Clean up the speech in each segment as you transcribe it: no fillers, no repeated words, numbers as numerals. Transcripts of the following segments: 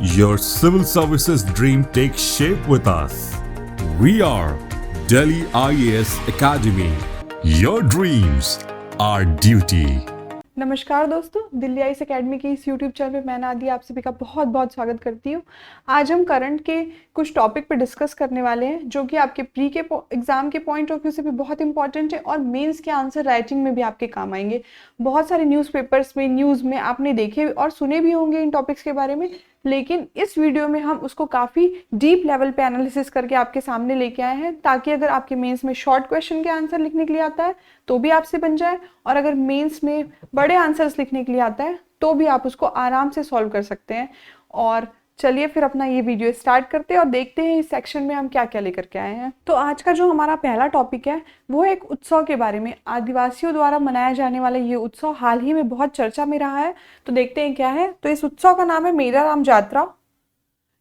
Your civil services dream takes shape with us. We are Delhi IAS Academy. Your dreams, our duty. नमस्कार दोस्तों, Delhi IAS academy की इस YouTube channel पे मैं नादी आप सभी का बहुत बहुत स्वागत करती हूँ। आज हम करंट के कुछ टॉपिक पे डिस्कस करने वाले हैं जो कि आपके प्री के एग्जाम के पॉइंट ऑफ व्यू से भी बहुत इंपॉर्टेंट है और मेंस के आंसर राइटिंग में भी आपके काम आएंगे। बहुत सारे न्यूज़पेपर्स में, न्यूज़ में आपने देखे और सुने भी होंगे इन टॉपिक्स के बारे में, लेकिन इस वीडियो में हम उसको काफ़ी डीप लेवल पे एनालिसिस करके आपके सामने लेके आए हैं ताकि अगर आपके मेंस में शॉर्ट क्वेश्चन के आंसर लिखने के लिए आता है तो भी आपसे बन जाए, और अगर मेंस में बड़े आंसर्स लिखने के लिए आता है तो भी आप उसको आराम से सॉल्व कर सकते हैं। और चलिए फिर अपना ये वीडियो स्टार्ट करते हैं और देखते हैं इस सेक्शन में हम क्या क्या लेकर के आए हैं। तो आज का जो हमारा पहला टॉपिक है वो एक उत्सव के बारे में। आदिवासियों द्वारा मनाया जाने वाला ये उत्सव हाल ही में बहुत चर्चा में रहा है, तो देखते हैं क्या है। तो इस उत्सव का नाम है मेडाराम जात्रा।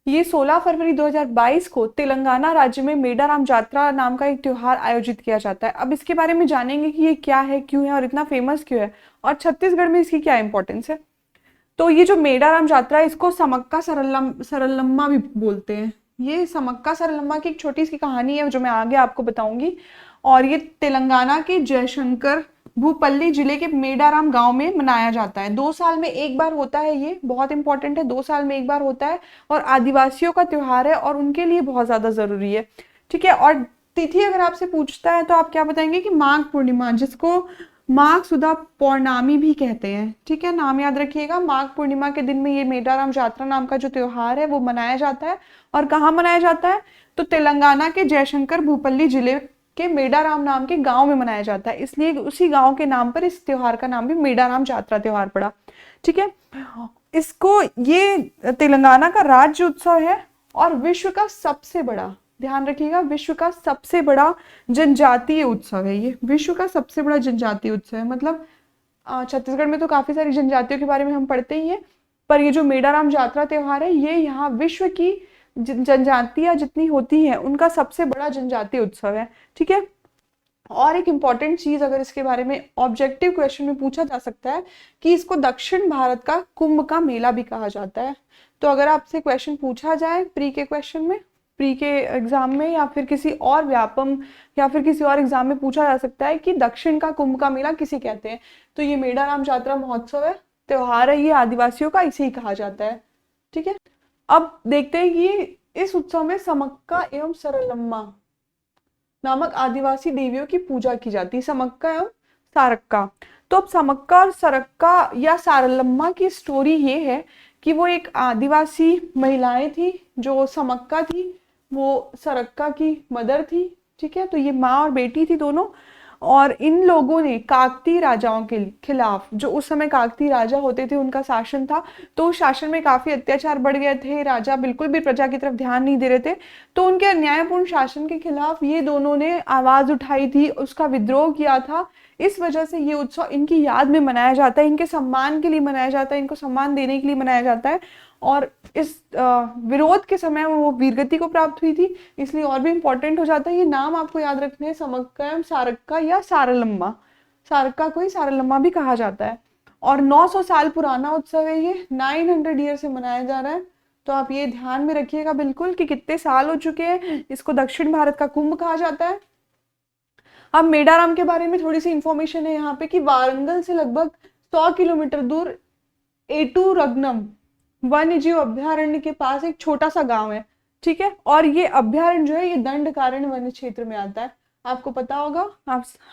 ये 16 फरवरी 2022 को तेलंगाना राज्य में मेडाराम जात्रा नाम का एक त्योहार आयोजित किया जाता है। अब इसके बारे में जानेंगे कि ये क्या है, क्यों है और इतना फेमस क्यों है, और छत्तीसगढ़ में इसकी क्या इंपॉर्टेंस है। तो ये जो मेडाराम जात्रा है इसको समक्का सरलम्मा भी बोलते हैं। ये समक्का सरलम्मा की एक छोटी सी कहानी है जो मैं आगे आपको बताऊंगी, और ये तेलंगाना के जयशंकर भूपल्ली जिले के मेडाराम गांव में मनाया जाता है। 2 साल में एक बार होता है, ये बहुत इंपॉर्टेंट है, 2 साल में एक बार होता है और आदिवासियों का त्योहार है और उनके लिए बहुत ज्यादा जरूरी है। ठीक है, और तिथि अगर आपसे पूछता है तो आप क्या बताएंगे कि माघ पूर्णिमा, जिसको माघ सुदा पौर्णमी भी कहते हैं। ठीक है, नाम याद रखिएगा। माघ पूर्णिमा के दिन में ये मेडाराम जात्रा नाम का जो त्योहार है वो मनाया जाता है। और कहाँ मनाया जाता है? तो तेलंगाना के जयशंकर भूपल्ली जिले के मेडाराम नाम के गांव में मनाया जाता है, इसलिए उसी गांव के नाम पर इस त्योहार का नाम भी मेडाराम जात्रा त्योहार पड़ा। ठीक है, इसको ये तेलंगाना का राज्य उत्सव है और विश्व का सबसे बड़ा, ध्यान रखिएगा, विश्व का सबसे बड़ा जनजातीय उत्सव है। ये विश्व का सबसे बड़ा जनजातीय उत्सव है। मतलब छत्तीसगढ़ में तो काफी सारी जनजातियों के बारे में हम पढ़ते ही हैं, पर ये जो मेडाराम जात्रा त्योहार है ये यहाँ विश्व की जनजातियां जितनी होती हैं उनका सबसे बड़ा जनजातीय उत्सव है। ठीक है, और एक इम्पॉर्टेंट चीज अगर इसके बारे में ऑब्जेक्टिव क्वेश्चन में पूछा जा सकता है कि इसको दक्षिण भारत का कुंभ का मेला भी कहा जाता है। तो अगर आपसे क्वेश्चन पूछा जाए प्री के क्वेश्चन में, प्री के एग्जाम में, या फिर किसी और व्यापम या फिर किसी और एग्जाम में पूछा जा सकता है कि दक्षिण का कुंभ का मेला किसे कहते हैं, तो ये मेडाराम जात्रा महोत्सव है, त्योहार है ये आदिवासियों का, इसे ही कहा जाता है। ठीक है, अब देखते हैं कि इस उत्सव में समक्का एवं सरलम्मा नामक आदिवासी देवियों की पूजा की जाती है। समक्का एवं सारक्का। तो अब समक्का और सरक्का या सारलम्मा की स्टोरी ये है कि वो एक आदिवासी महिलाएं थी। जो समक्का थी वो सरक्का की मदर थी। ठीक है, तो ये माँ और बेटी थी दोनों, और इन लोगों ने काकतीय राजाओं के खिलाफ, जो उस समय काकतीय राजा होते थे उनका शासन था, तो उस शासन में काफी अत्याचार बढ़ गए थे, राजा बिल्कुल भी प्रजा की तरफ ध्यान नहीं दे रहे थे, तो उनके अन्यायपूर्ण शासन के खिलाफ ये दोनों ने आवाज उठाई थी, उसका विद्रोह किया था। इस वजह से ये उत्सव इनकी याद में मनाया जाता है, इनके सम्मान के लिए मनाया जाता है, इनको सम्मान देने के लिए मनाया जाता है। और इस विरोध के समय वो वीरगति को प्राप्त हुई थी, इसलिए और भी इंपॉर्टेंट हो जाता है। ये नाम आपको याद रखने हैं, समक्का एवं सारक्का या सारलम्मा। सारक्का को ही सारलम्मा भी कहा जाता है, और 900 साल पुराना उत्सव है ये, 900 ईयर से मनाया जा रहा है। तो आप ये ध्यान में रखिएगा बिल्कुल कि कितने साल हो चुके हैं। इसको दक्षिण भारत का कुंभ कहा जाता है। अब मेडाराम के बारे में थोड़ी सी इंफॉर्मेशन है यहाँ पे कि वारंगल से लगभग 100 किलोमीटर दूर एटू रग्नम वन्य जीव अभ्यारण्य के पास एक छोटा सा गांव है। ठीक है, और ये अभ्यारण्य जो है ये दंडकारण्य वन्य क्षेत्र में आता है। आपको पता होगा,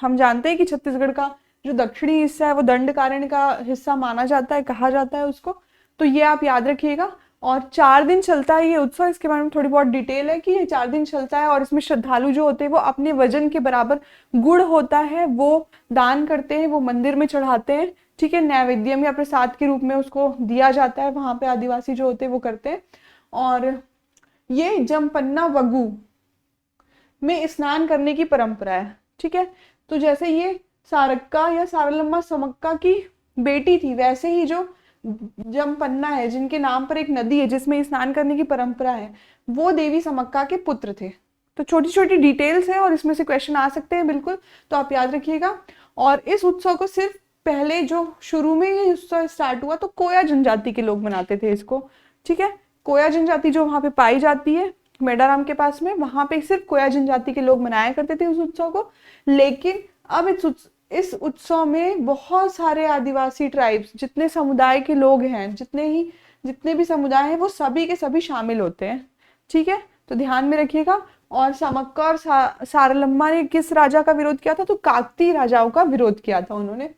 हम जानते हैं कि छत्तीसगढ़ का जो दक्षिणी हिस्सा है वो दंडकारण्य का हिस्सा माना जाता है, कहा जाता है उसको। तो ये आप याद रखिएगा। और 4 दिन चलता है ये उत्सव। इसके बारे में थोड़ी बहुत डिटेल है कि ये 4 दिन चलता है, और इसमें श्रद्धालु जो होते हैं वो अपने वजन के बराबर गुड़ होता है वो दान करते हैं, वो मंदिर में चढ़ाते हैं। ठीक है, नैवेद्यम या प्रसाद के रूप में उसको दिया जाता है, वहां पे आदिवासी जो होते हैं वो करते हैं। और ये जमपन्ना वगु में स्नान करने की परंपरा है। ठीक है, तो जैसे ये सारक्का या सारलम्मा समक्का की बेटी थी, वैसे ही जो जमपन्ना है, जिनके नाम पर एक नदी है जिसमें स्नान करने की परंपरा है, वो देवी समक्का के पुत्र थे। तो छोटी छोटी डिटेल्स है और इसमें से क्वेश्चन आ सकते हैं बिल्कुल, तो आप याद रखिएगा। और इस उत्सव को सिर्फ पहले जो शुरू में ये उत्सव स्टार्ट हुआ तो कोया जनजाति के लोग मनाते थे इसको। ठीक है, कोया जनजाति जो वहाँ पे पाई जाती है मेडाराम के पास में, वहाँ पे सिर्फ कोया जनजाति के लोग मनाया करते थे उस उत्सव को। लेकिन अब इस उत्सव में बहुत सारे आदिवासी ट्राइब्स, जितने समुदाय के लोग हैं, जितने भी समुदाय हैं, वो सभी के सभी शामिल होते हैं। ठीक है, तो ध्यान में रखिएगा। और सामक्का और सारलम्मा ने किस राजा का विरोध किया था? तो काकतीय राजाओं का विरोध किया था उन्होंने।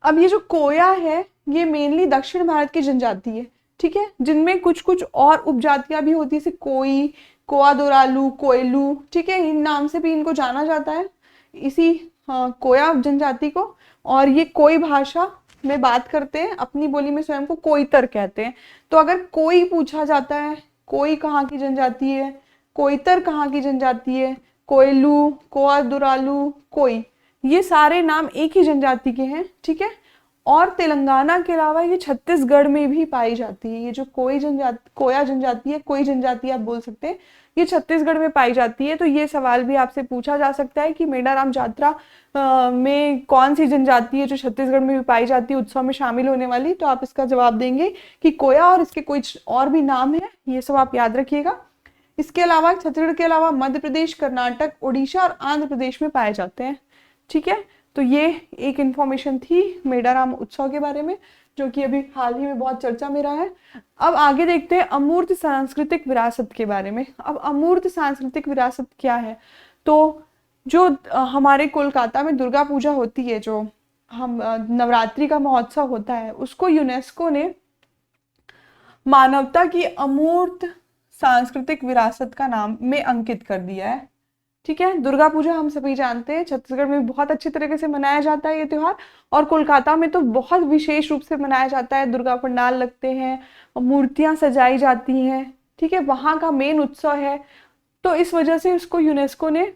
अब ये जो कोया है ये मेनली दक्षिण भारत की जनजाति है, ठीक है, जिनमें कुछ कुछ और उपजातियां भी होती है, जैसे कोई, कोआदोरालू, कोयलू, ठीक है, इन नाम से भी इनको जाना जाता है, इसी कोया जनजाति को। और ये कोई भाषा में बात करते हैं, अपनी बोली में स्वयं को कोईतर कहते हैं। तो अगर कोई पूछा जाता है, कोई कहाँ की जनजाति है, कोईतर कहाँ की जनजाति है, कोयलू, कोआदोरालू, कोई, ये सारे नाम एक ही जनजाति के हैं, ठीक है। और तेलंगाना के अलावा ये छत्तीसगढ़ में भी पाई जाती है। ये जो कोया जनजाति है, कोई जनजाति आप बोल सकते हैं, ये छत्तीसगढ़ में पाई जाती है। तो ये सवाल भी आपसे पूछा जा सकता है कि मेडाराम जात्रा में कौन सी जनजाति है जो छत्तीसगढ़ में भी पाई जाती है उत्सव में शामिल होने वाली? तो आप इसका जवाब देंगे कि कोया, और इसके कुछ और भी नाम है, ये सब आप याद रखिएगा। इसके अलावा छत्तीसगढ़ के अलावा मध्य प्रदेश, कर्नाटक, उड़ीसा और आंध्र प्रदेश में पाए जाते हैं, ठीक है। तो ये एक इंफॉर्मेशन थी मेडाराम उत्सव के बारे में, जो कि अभी हाल ही में बहुत चर्चा में रहा है। अब आगे देखते हैं अमूर्त सांस्कृतिक विरासत के बारे में। अब अमूर्त सांस्कृतिक विरासत क्या है? तो जो हमारे कोलकाता में दुर्गा पूजा होती है, जो हम नवरात्रि का महोत्सव होता है, उसको यूनेस्को ने मानवता की अमूर्त सांस्कृतिक विरासत का नाम में अंकित कर दिया है, ठीक है। दुर्गा पूजा हम सभी जानते हैं, छत्तीसगढ़ में बहुत अच्छे तरीके से मनाया जाता है ये त्योहार, और कोलकाता में तो बहुत विशेष रूप से मनाया जाता है। दुर्गा पंडाल लगते हैं, मूर्तियां सजाई जाती हैं, ठीक है, वहाँ का मेन उत्सव है। तो इस वजह से उसको यूनेस्को ने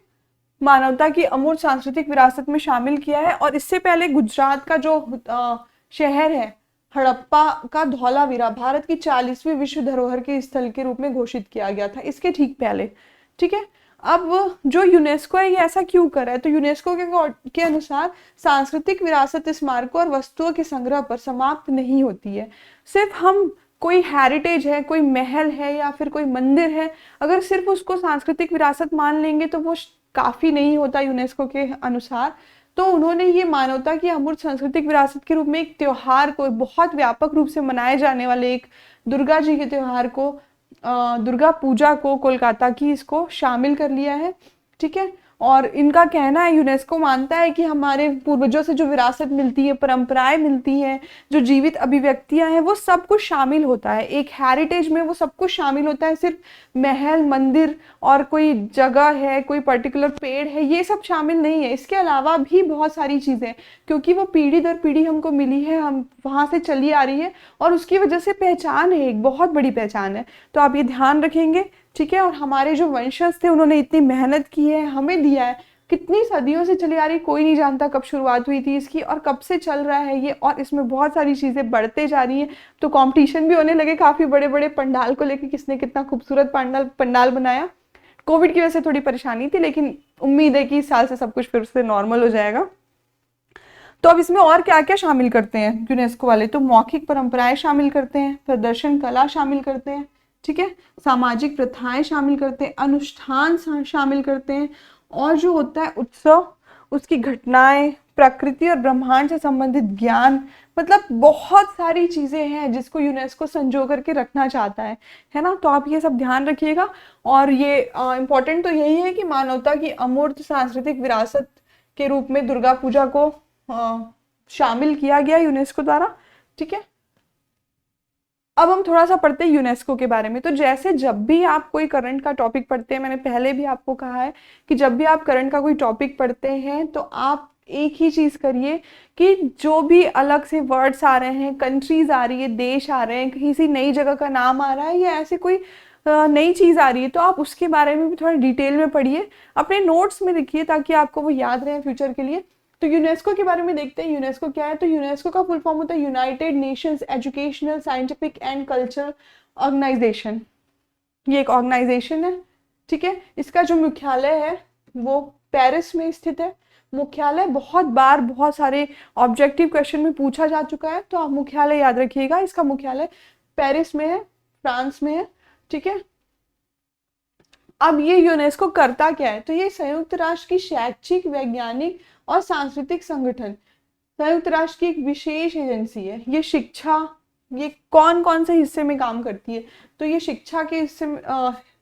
मानवता की अमूर्त सांस्कृतिक विरासत में शामिल किया है। और इससे पहले गुजरात का जो शहर है हड़प्पा का धौलावीरा भारत की 40वीं विश्व धरोहर के स्थल के रूप में घोषित किया गया था इसके ठीक पहले, ठीक है। अब जो यूनेस्को है ये ऐसा क्यों कर रहा है? तो यूनेस्को के अनुसार सांस्कृतिक विरासत स्मारकों और वस्तुओं के संग्रह पर समाप्त नहीं होती है। सिर्फ हम कोई हेरिटेज है, कोई महल है या फिर कोई मंदिर है, अगर सिर्फ उसको सांस्कृतिक विरासत मान लेंगे तो वो काफी नहीं होता यूनेस्को के अनुसार। तो उन्होंने ये मानवता की अमूर्त सांस्कृतिक विरासत के रूप में एक त्योहार को, बहुत व्यापक रूप से मनाए जाने वाले एक दुर्गा जी के त्योहार को, दुर्गा पूजा को, कोलकाता की, इसको शामिल कर लिया है, ठीक है। और इनका कहना है, यूनेस्को मानता है कि हमारे पूर्वजों से जो विरासत मिलती है, परंपराएं मिलती हैं, जो जीवित अभिव्यक्तियां हैं, वो सब कुछ शामिल होता है एक हेरिटेज में, वो सब कुछ शामिल होता है। सिर्फ महल, मंदिर और कोई जगह है, कोई पर्टिकुलर पेड़ है, ये सब शामिल नहीं है। इसके अलावा भी बहुत सारी चीजें, क्योंकि वो पीढ़ी दर पीढ़ी हमको मिली है, हम वहां से चली आ रही है, और उसकी वजह से पहचान है, एक बहुत बड़ी पहचान है। तो आप ये ध्यान रखेंगे, ठीक है। और हमारे जो वंशज थे उन्होंने इतनी मेहनत की है, हमें दिया है, कितनी सदियों से चली आ रही, कोई नहीं जानता कब शुरुआत हुई थी इसकी और कब से चल रहा है ये, और इसमें बहुत सारी चीजें बढ़ते जा रही हैं। तो कंपटीशन भी होने लगे काफी बड़े बड़े पंडाल को लेकर, किसने कितना खूबसूरत पंडाल बनाया। कोविड की वजह से थोड़ी परेशानी थी, लेकिन उम्मीद है कि इस साल से सब कुछ फिर से नॉर्मल हो जाएगा। तो अब इसमें और क्या क्या शामिल करते हैं यूनेस्को वाले? तो मौखिक परंपराएं शामिल करते हैं, प्रदर्शन कला शामिल करते हैं, ठीक है, सामाजिक प्रथाएं शामिल करते हैं, अनुष्ठान शामिल करते हैं, और जो होता है उत्सव, उसकी घटनाएं, प्रकृति और ब्रह्मांड से संबंधित ज्ञान, मतलब बहुत सारी चीजें हैं जिसको यूनेस्को संजो करके रखना चाहता है ना। तो आप ये सब ध्यान रखिएगा। और ये इम्पोर्टेंट तो यही है कि मानवता की अमूर्त सांस्कृतिक विरासत के रूप में दुर्गा पूजा को शामिल किया गया यूनेस्को द्वारा, ठीक है। अब हम थोड़ा सा पढ़ते हैं यूनेस्को के बारे में। तो जैसे जब भी आप कोई करंट का टॉपिक पढ़ते हैं, मैंने पहले भी आपको कहा है कि जब भी आप करंट का कोई टॉपिक पढ़ते हैं तो आप एक ही चीज करिए कि जो भी अलग से वर्ड्स आ रहे हैं, कंट्रीज आ रही है, देश आ रहे हैं, कहीं से नई जगह का नाम आ रहा है या ऐसे कोई नई चीज आ रही है, तो आप उसके बारे में भी थोड़ा डिटेल में पढ़िए, अपने नोट्स में लिखिए ताकि आपको वो याद रहे फ्यूचर के लिए। तो यूनेस्को के बारे में देखते हैं, यूनेस्को क्या है। तो यूनेस्को का फुल फॉर्म होता है United Nations Educational, Scientific and Cultural Organization. ये एक ऑर्गेनाइजेशन है, ठीक है। इसका जो मुख्यालय है वो पेरिस में स्थित है। मुख्यालय बहुत बार बहुत सारे ऑब्जेक्टिव क्वेश्चन में पूछा जा चुका है, तो आप मुख्यालय याद रखिएगा। इसका मुख्यालय पेरिस में है, फ्रांस में है। ठीक है, अब ये यूनेस्को करता क्या है, तो ये संयुक्त राष्ट्र की शैक्षिक, वैज्ञानिक और सांस्कृतिक संगठन, संयुक्त राष्ट्र की एक विशेष एजेंसी है। ये शिक्षा, ये कौन कौन से हिस्से में काम करती है, तो ये शिक्षा के हिस्से में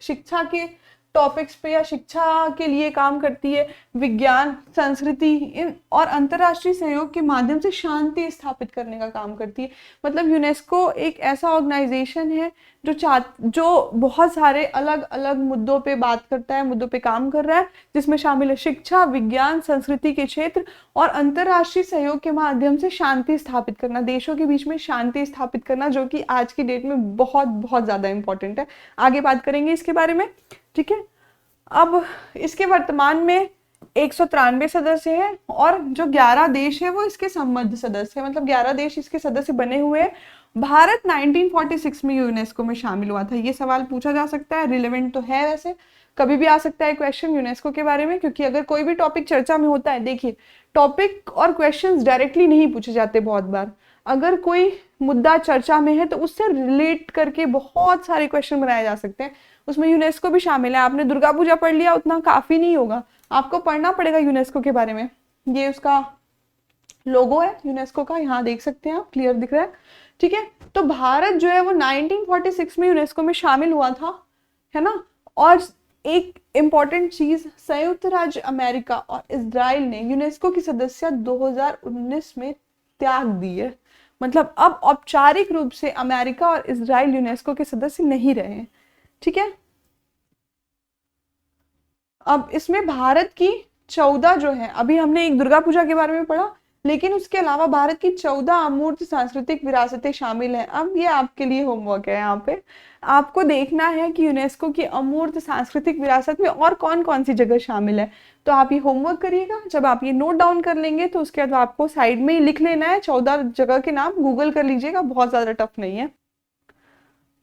शिक्षा के टॉपिक्स पे या शिक्षा के लिए काम करती है, विज्ञान, संस्कृति इन और अंतर्राष्ट्रीय सहयोग के माध्यम से शांति स्थापित करने का काम करती है। मतलब यूनेस्को एक ऐसा ऑर्गेनाइजेशन है जो बहुत सारे अलग अलग मुद्दों पे बात करता है, मुद्दों पे काम कर रहा है, जिसमें शामिल है शिक्षा, विज्ञान, संस्कृति के क्षेत्र और अंतर्राष्ट्रीय सहयोग के माध्यम से शांति स्थापित करना, देशों के बीच में शांति स्थापित करना, जो कि आज की डेट में बहुत बहुत ज्यादा इंपॉर्टेंट है। आगे बात करेंगे इसके बारे में। ठीक है, अब इसके वर्तमान में 193 सदस्य हैं और जो 11 देश है वो इसके संबद्ध सदस्य है, मतलब 11 देश इसके सदस्य बने हुए हैं। भारत 1946 में यूनेस्को में शामिल हुआ था। ये सवाल पूछा जा सकता है, रिलेवेंट तो है, वैसे कभी भी आ सकता है क्वेश्चन यूनेस्को के बारे में, क्योंकि अगर कोई भी टॉपिक चर्चा में होता है, देखिए टॉपिक और क्वेश्चंस डायरेक्टली नहीं पूछे जाते बहुत बार। अगर कोई मुद्दा चर्चा में है तो उससे रिलेट करके बहुत सारे क्वेश्चन बनाए जा सकते हैं, उसमें यूनेस्को भी शामिल है। आपने दुर्गा पूजा पढ़ लिया उतना काफी नहीं होगा, आपको पढ़ना पड़ेगा यूनेस्को के बारे में। ये उसका लोगो है यूनेस्को का, यहाँ देख सकते हैं आप, क्लियर दिख रहा है। ठीक है, तो भारत जो है वो 1946 में यूनेस्को में शामिल हुआ था, है ना। और एक इंपॉर्टेंट चीज, संयुक्त राज्य अमेरिका और इजराइल ने यूनेस्को की सदस्यता 2019 में त्याग दी है। मतलब अब औपचारिक रूप से अमेरिका और इजराइल यूनेस्को के सदस्य नहीं रहे हैं। ठीक है, अब इसमें भारत की 14 जो है, अभी हमने एक दुर्गा पूजा के बारे में पढ़ा, लेकिन उसके अलावा भारत की 14 अमूर्त सांस्कृतिक विरासतें शामिल हैं। अब ये आपके लिए होमवर्क है, यहाँ पे आपको देखना है कि यूनेस्को की अमूर्त सांस्कृतिक विरासत में और कौन कौन सी जगह शामिल है। तो आप ये होमवर्क करिएगा, जब आप ये नोट डाउन कर लेंगे तो उसके बाद आपको साइड में ही लिख लेना है 14 जगह के नाम, गूगल कर लीजिएगा, बहुत ज्यादा टफ नहीं है।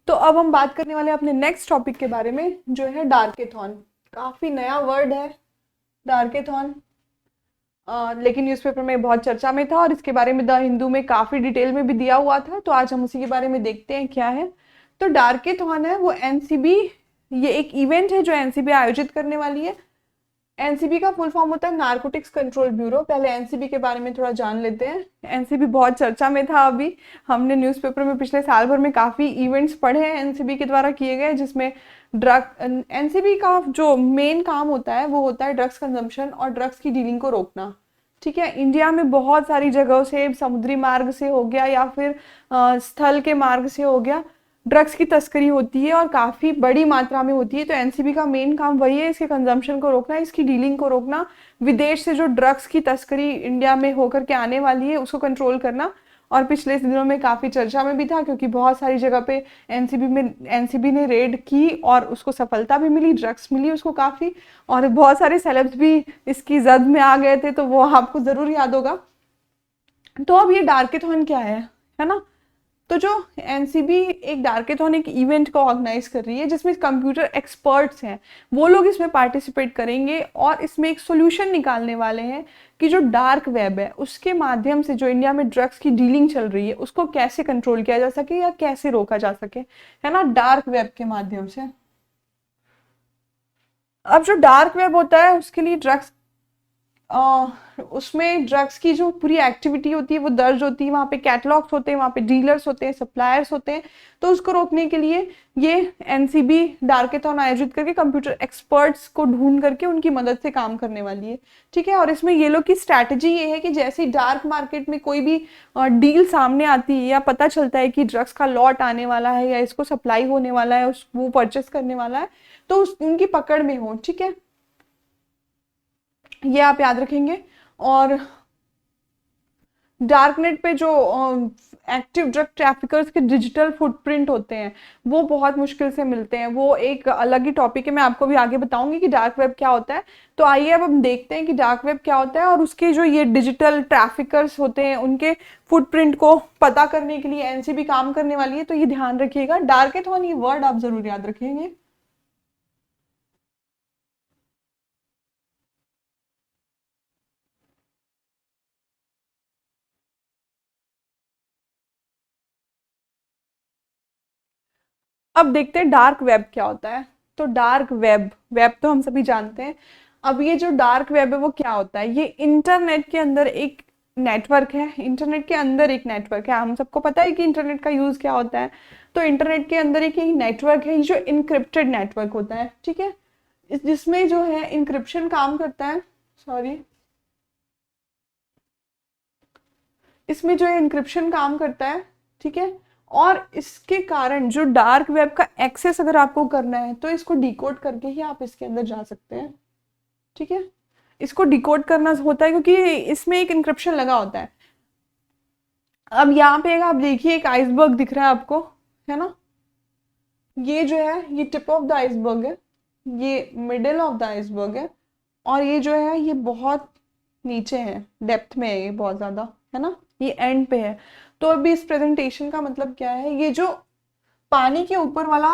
तो अब हम बात करने वाले हैं अपने नेक्स्ट टॉपिक के बारे में, जो है डार्केथॉन। काफी नया वर्ड है डार्केथॉन, लेकिन न्यूज़पेपर में बहुत चर्चा में था और इसके बारे में द हिंदू में काफी डिटेल में भी दिया हुआ था, तो आज हम उसी के बारे में देखते हैं क्या है। तो डार्केथॉन है वो एनसीबी, ये एक इवेंट है जो एनसीबी आयोजित करने वाली है। एनसीबी का फुल फॉर्म होता है नारकोटिक्स कंट्रोल ब्यूरो। पहले एनसीबी के बारे में थोड़ा जान लेते हैं। एनसीबी बहुत चर्चा में था, अभी हमने न्यूज़पेपर में पिछले साल भर में काफी इवेंट्स पढ़े हैं एनसीबी के द्वारा किए गए, जिसमें ड्रग, एनसीबी का जो मेन काम होता है वो होता है ड्रग्स कंजम्पशन और ड्रग्स की डीलिंग को रोकना। ठीक है, इंडिया में बहुत सारी जगहों से, समुद्री मार्ग से हो गया या फिर स्थल के मार्ग से हो गया, ड्रग्स की तस्करी होती है और काफी बड़ी मात्रा में होती है। तो एनसीबी का मेन काम वही है, इसके कंजम्पशन को रोकना, इसकी डीलिंग को रोकना, विदेश से जो ड्रग्स की तस्करी इंडिया में होकर के आने वाली है उसको कंट्रोल करना। और पिछले दिनों में काफी चर्चा में भी था, क्योंकि बहुत सारी जगह पे एनसीबी ने रेड की और उसको सफलता भी मिली, ड्रग्स मिली उसको काफी, और बहुत सारे सेलेब्स भी इसकी जद में आ गए थे, तो वो आपको जरूर याद होगा। तो अब ये डार्केथॉन क्या है ना। तो जो एनसीबी एक डार्केथॉन एक इवेंट को ऑर्गेनाइज कर रही है, जिसमें कंप्यूटर एक्सपर्ट्स हैं, वो लोग इसमें पार्टिसिपेट करेंगे और इसमें एक सोल्यूशन निकालने वाले हैं कि जो डार्क वेब है उसके माध्यम से जो इंडिया में ड्रग्स की डीलिंग चल रही है उसको कैसे कंट्रोल किया जा सके या कैसे रोका जा सके, है ना, डार्क वेब के माध्यम से। अब जो डार्क वेब होता है उसके लिए उसमें ड्रग्स की जो पूरी एक्टिविटी होती है वो दर्ज होती है, वहाँ पे कैटलॉग्स होते हैं, वहाँ पे डीलर्स होते हैं, सप्लायर्स होते हैं। तो उसको रोकने के लिए ये एनसीबी डार्केथॉन आयोजित करके कंप्यूटर एक्सपर्ट्स को ढूंढ करके उनकी मदद से काम करने वाली है। ठीक है, और इसमें ये लोग की स्ट्रैटेजी ये है कि जैसे ही डार्क मार्केट में कोई भी डील सामने आती है या पता चलता है कि ड्रग्स का लॉट आने वाला है या इसको सप्लाई होने वाला है, वो परचेस करने वाला है, तो उनकी पकड़ में हो। ठीक है, ये आप याद रखेंगे। और डार्कनेट पे जो एक्टिव ड्रग ट्रैफिकर्स के डिजिटल फुटप्रिंट होते हैं वो बहुत मुश्किल से मिलते हैं, वो एक अलग ही टॉपिक है, मैं आपको भी आगे बताऊंगी कि डार्क वेब क्या होता है। तो आइए अब हम देखते हैं कि डार्क वेब क्या होता है और उसके जो ये डिजिटल ट्रैफिकर्स होते हैं उनके फुटप्रिंट को पता करने के लिए एनसीबी काम करने वाली है। तो ये ध्यान रखिएगा, डार्केथॉन ये वर्ड आप जरूर याद रखेंगे। अब देखते हैं डार्क वेब क्या होता है। तो डार्क वेब, वेब तो हम सभी जानते हैं। अब ये जो डार्क वेब है वो क्या होता है? ये इंटरनेट के अंदर एक नेटवर्क है, इंटरनेट के अंदर एक नेटवर्क है। हम सबको पता है कि इंटरनेट का यूज क्या होता है। तो इंटरनेट के अंदर एक नेटवर्क है जो इनक्रिप्टेड नेटवर्क होता है, ठीक है, जिसमें जो है इनक्रिप्शन काम करता है, सॉरी, इसमें जो है इनक्रिप्शन काम करता है, ठीक है। और इसके कारण जो डार्क वेब का एक्सेस अगर आपको करना है तो इसको डिकोड करके ही आप इसके अंदर जा सकते हैं, ठीक है। इसको डिकोड करना होता है क्योंकि इसमें एक इनक्रिप्शन लगा होता है। अब यहाँ पे आप देखिए एक आइसबर्ग दिख रहा है आपको, है ना। ये जो है ये टिप ऑफ द आइसबर्ग है, ये मिडिल ऑफ द आइसबर्ग है, और ये जो है ये बहुत नीचे है, डेप्थ में है ये बहुत ज्यादा, है ना, ये एंड पे है। तो अभी इस प्रेजेंटेशन का मतलब क्या है? ये जो पानी के ऊपर वाला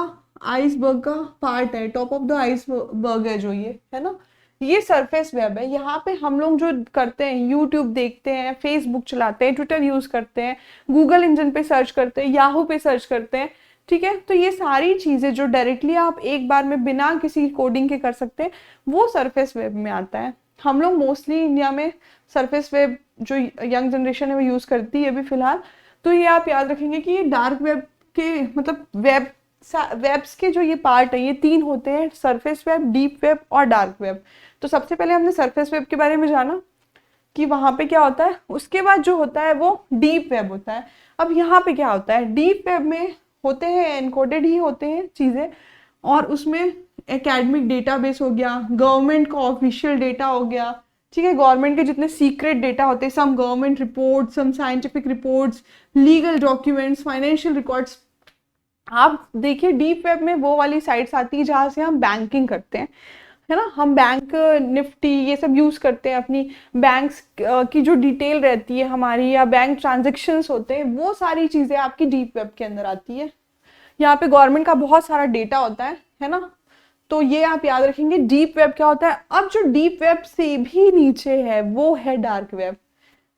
आइसबर्ग का पार्ट है, टॉप ऑफ द आइसबर्ग है जो ये, है ना, ये सरफेस वेब है। यहाँ पे हम लोग जो करते हैं, यूट्यूब देखते हैं, फेसबुक चलाते हैं, ट्विटर यूज करते हैं, गूगल इंजन पे सर्च करते हैं, याहू पे सर्च करते हैं, ठीक है। तो ये सारी चीजें जो डायरेक्टली आप एक बार में बिना किसी कोडिंग के कर सकते हैं, वो सरफेस वेब में आता है। हम लोग मोस्टली इंडिया में सरफेस वेब जो यंग जनरेशन है वो यूज करती है अभी फिलहाल। तो ये आप याद रखेंगे कि ये डार्क वेब के मतलब वेब्स के जो ये पार्ट है ये तीन होते हैं, सरफेस वेब, डीप वेब और डार्क वेब। तो सबसे पहले हमने सरफेस वेब के बारे में जाना कि वहां पे क्या होता है। उसके बाद जो होता है वो डीप वेब होता है। अब यहाँ पे क्या होता है? डीप वेब में होते हैं एनकोडेड ही होते हैं चीजें, और उसमें एकेडमिक डेटाबेस हो गया, गवर्नमेंट का ऑफिशियल डेटा हो गया, ठीक है, गवर्नमेंट के जितने सीक्रेट डेटा होते हैं, some government reports, some scientific reports, legal documents, financial records. आप देखिए डीप वेब में वो वाली साइट्स आती है जहाँ से हम बैंकिंग करते हैं, है ना, हम बैंक निफ्टी ये सब यूज करते हैं, अपनी बैंक्स की जो डिटेल रहती है हमारी, या बैंक ट्रांजेक्शन्स होते हैं, वो सारी चीजें आपकी डीप वेब के अंदर आती है। यहाँ पे गवर्नमेंट का बहुत सारा डेटा होता है ना। तो ये आप याद रखेंगे डीप वेब क्या होता है। अब जो डीप वेब से भी नीचे है वो है डार्क वेब,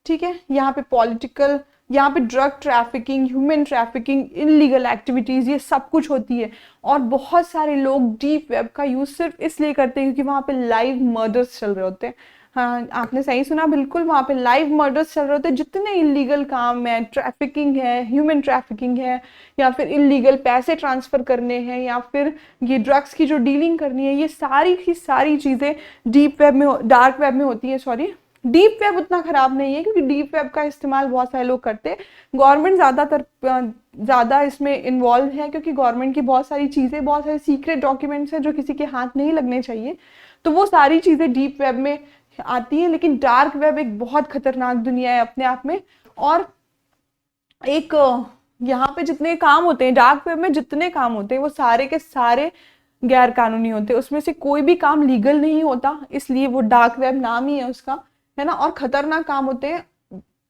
ठीक है। यहाँ पे पॉलिटिकल, यहाँ पे drug trafficking, human trafficking, illegal activities, ये सब कुछ होती है। और बहुत सारे लोग डीप वेब का यूज सिर्फ इसलिए करते हैं क्योंकि वहां पे लाइव मर्डर्स चल रहे होते हैं। हाँ, आपने सही सुना, बिल्कुल, वहां पे लाइव मर्डर्स चल रहे होते हैं। जितने इलीगल काम है, ट्रैफिकिंग है, ह्यूमन ट्रैफिकिंग है, या फिर इलीगल पैसे ट्रांसफर करने हैं, या फिर ये ड्रग्स की जो डीलिंग करनी है, ये सारी की सारी चीजें डीप वेब में, डार्क वेब में होती है, सॉरी। डीप वेब उतना खराब नहीं है क्योंकि डीप वेब का इस्तेमाल बहुत सारे लोग करते हैं। गवर्नमेंट ज़्यादा इसमें इन्वॉल्व है क्योंकि गवर्नमेंट की बहुत सारी चीज़ें, बहुत सारे सीक्रेट डॉक्यूमेंट्स हैं जो किसी के हाथ नहीं लगने चाहिए। तो वो सारी चीज़ें डीप वेब में आती हैं। लेकिन डार्क वेब एक बहुत खतरनाक दुनिया है अपने आप में। और एक यहाँ पे जितने काम होते हैं, डार्क वेब में जितने काम होते हैं वो सारे के सारे गैर कानूनी होते हैं। उसमें से कोई भी काम लीगल नहीं होता, इसलिए वो डार्क वेब नाम ही है उसका, है ना। और खतरनाक काम होते हैं।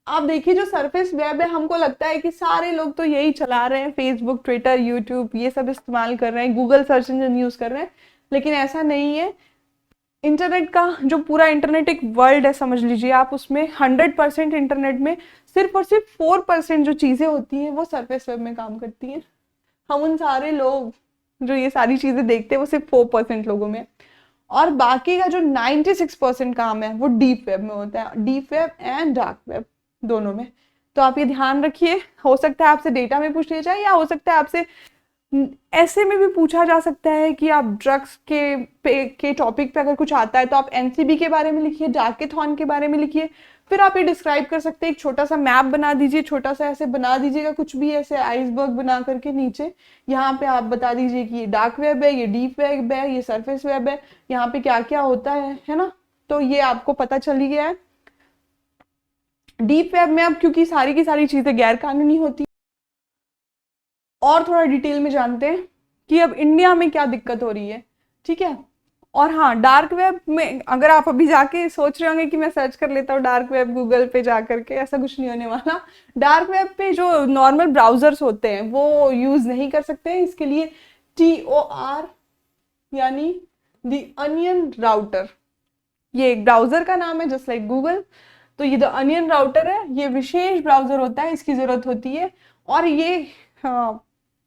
आप देखिए जो सरफेस वेब है, हमको लगता है कि सारे लोग तो यही चला रहे हैं, फेसबुक, ट्विटर, यूट्यूब ये सब इस्तेमाल कर रहे हैं, गूगल सर्च इंजन यूज कर रहे हैं, लेकिन ऐसा नहीं है। इंटरनेट का जो पूरा इंटरनेट एक वर्ल्ड है समझ लीजिए आप, उसमें 100% इंटरनेट में सिर्फ और सिर्फ 4% जो चीजें होती हैं वो सरफेस वेब में काम करती हैं। हम उन सारे लोग जो ये सारी चीजें देखते हैं वो सिर्फ 4% लोगों में, और बाकी का जो 96% काम है वो डीप वेब में होता है, deep web and dark web दोनों में। तो आप ये ध्यान रखिए। हो सकता है आपसे डेटा में पूछ लिया जाए, या हो सकता है आपसे ऐसे में भी पूछा जा सकता है कि आप ड्रग्स के टॉपिक पे अगर कुछ आता है तो आप एनसीबी के बारे में लिखिए, डार्केथॉन के बारे में लिखिए। फिर आप ये डिस्क्राइब कर सकते हैं, एक छोटा सा मैप बना दीजिए, छोटा सा ऐसे बना दीजिएगा, कुछ भी ऐसे आइसबर्ग बना करके नीचे यहाँ पे आप बता दीजिए कि ये डार्क वेब है, ये डीप वेब है, ये सरफेस वेब है, यहाँ पे क्या क्या होता है ना। तो ये आपको पता चल ही गया है। डीप वेब में अब क्योंकि सारी की सारी चीजें गैर कानूनी होती है, और थोड़ा डिटेल में जानते हैं कि अब इंडिया में क्या दिक्कत हो रही है, ठीक है। और हाँ, डार्क वेब में अगर आप अभी जाके सोच रहे होंगे कि मैं सर्च कर लेता हूँ डार्क वेब गूगल पे जा करके, ऐसा कुछ नहीं होने वाला। डार्क वेब पे जो नॉर्मल ब्राउजर्स होते हैं वो यूज नहीं कर सकते हैं। इसके लिए TOR यानी द अनियन राउटर, ये एक ब्राउजर का नाम है जस्ट लाइक गूगल। तो ये द अनियन राउटर है, ये विशेष ब्राउजर होता है, इसकी जरूरत होती है। और ये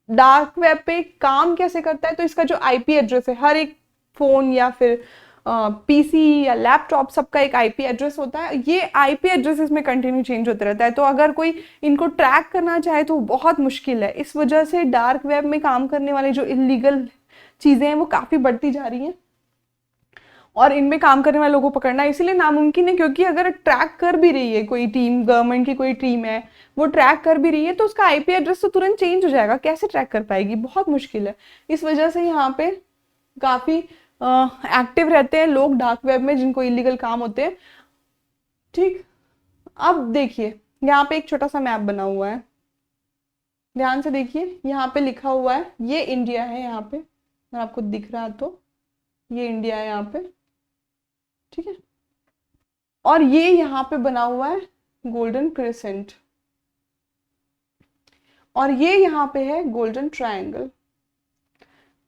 डार्क वेब पे काम कैसे करता है, तो इसका जो आईपी एड्रेस है, हर एक फोन या फिर पीसी या लैपटॉप सबका एक आईपी एड्रेस होता है। ये आईपी एड्रेस इसमें कंटिन्यू चेंज होता रहता है, तो अगर कोई इनको ट्रैक करना चाहे तो बहुत मुश्किल है। इस वजह से डार्क वेब में काम करने वाले जो इलीगल चीज़ें हैं वो काफ़ी बढ़ती जा रही हैं और इनमें काम करने वाले लोगों को पकड़ना इसीलिए नामुमकिन है, क्योंकि अगर ट्रैक कर भी रही है कोई टीम, गवर्नमेंट की कोई टीम है, वो ट्रैक कर भी रही है तो उसका आईपी एड्रेस तो तुरंत चेंज हो जाएगा, कैसे ट्रैक कर पाएगी, बहुत मुश्किल है। इस वजह से यहाँ पे काफ़ी एक्टिव रहते हैं लोग डार्क वेब में जिनको इलीगल काम होते हैं। ठीक, अब देखिए यहाँ पे एक छोटा सा मैप बना हुआ है, ध्यान से देखिए, यहाँ पे लिखा हुआ है ये इंडिया है, यहाँ पे अगर आपको दिख रहा है तो ये इंडिया है यहाँ पे, ठीक है। और ये यहाँ पे बना हुआ है गोल्डन क्रिसेंट, और ये यहाँ पे है गोल्डन ट्रायंगल।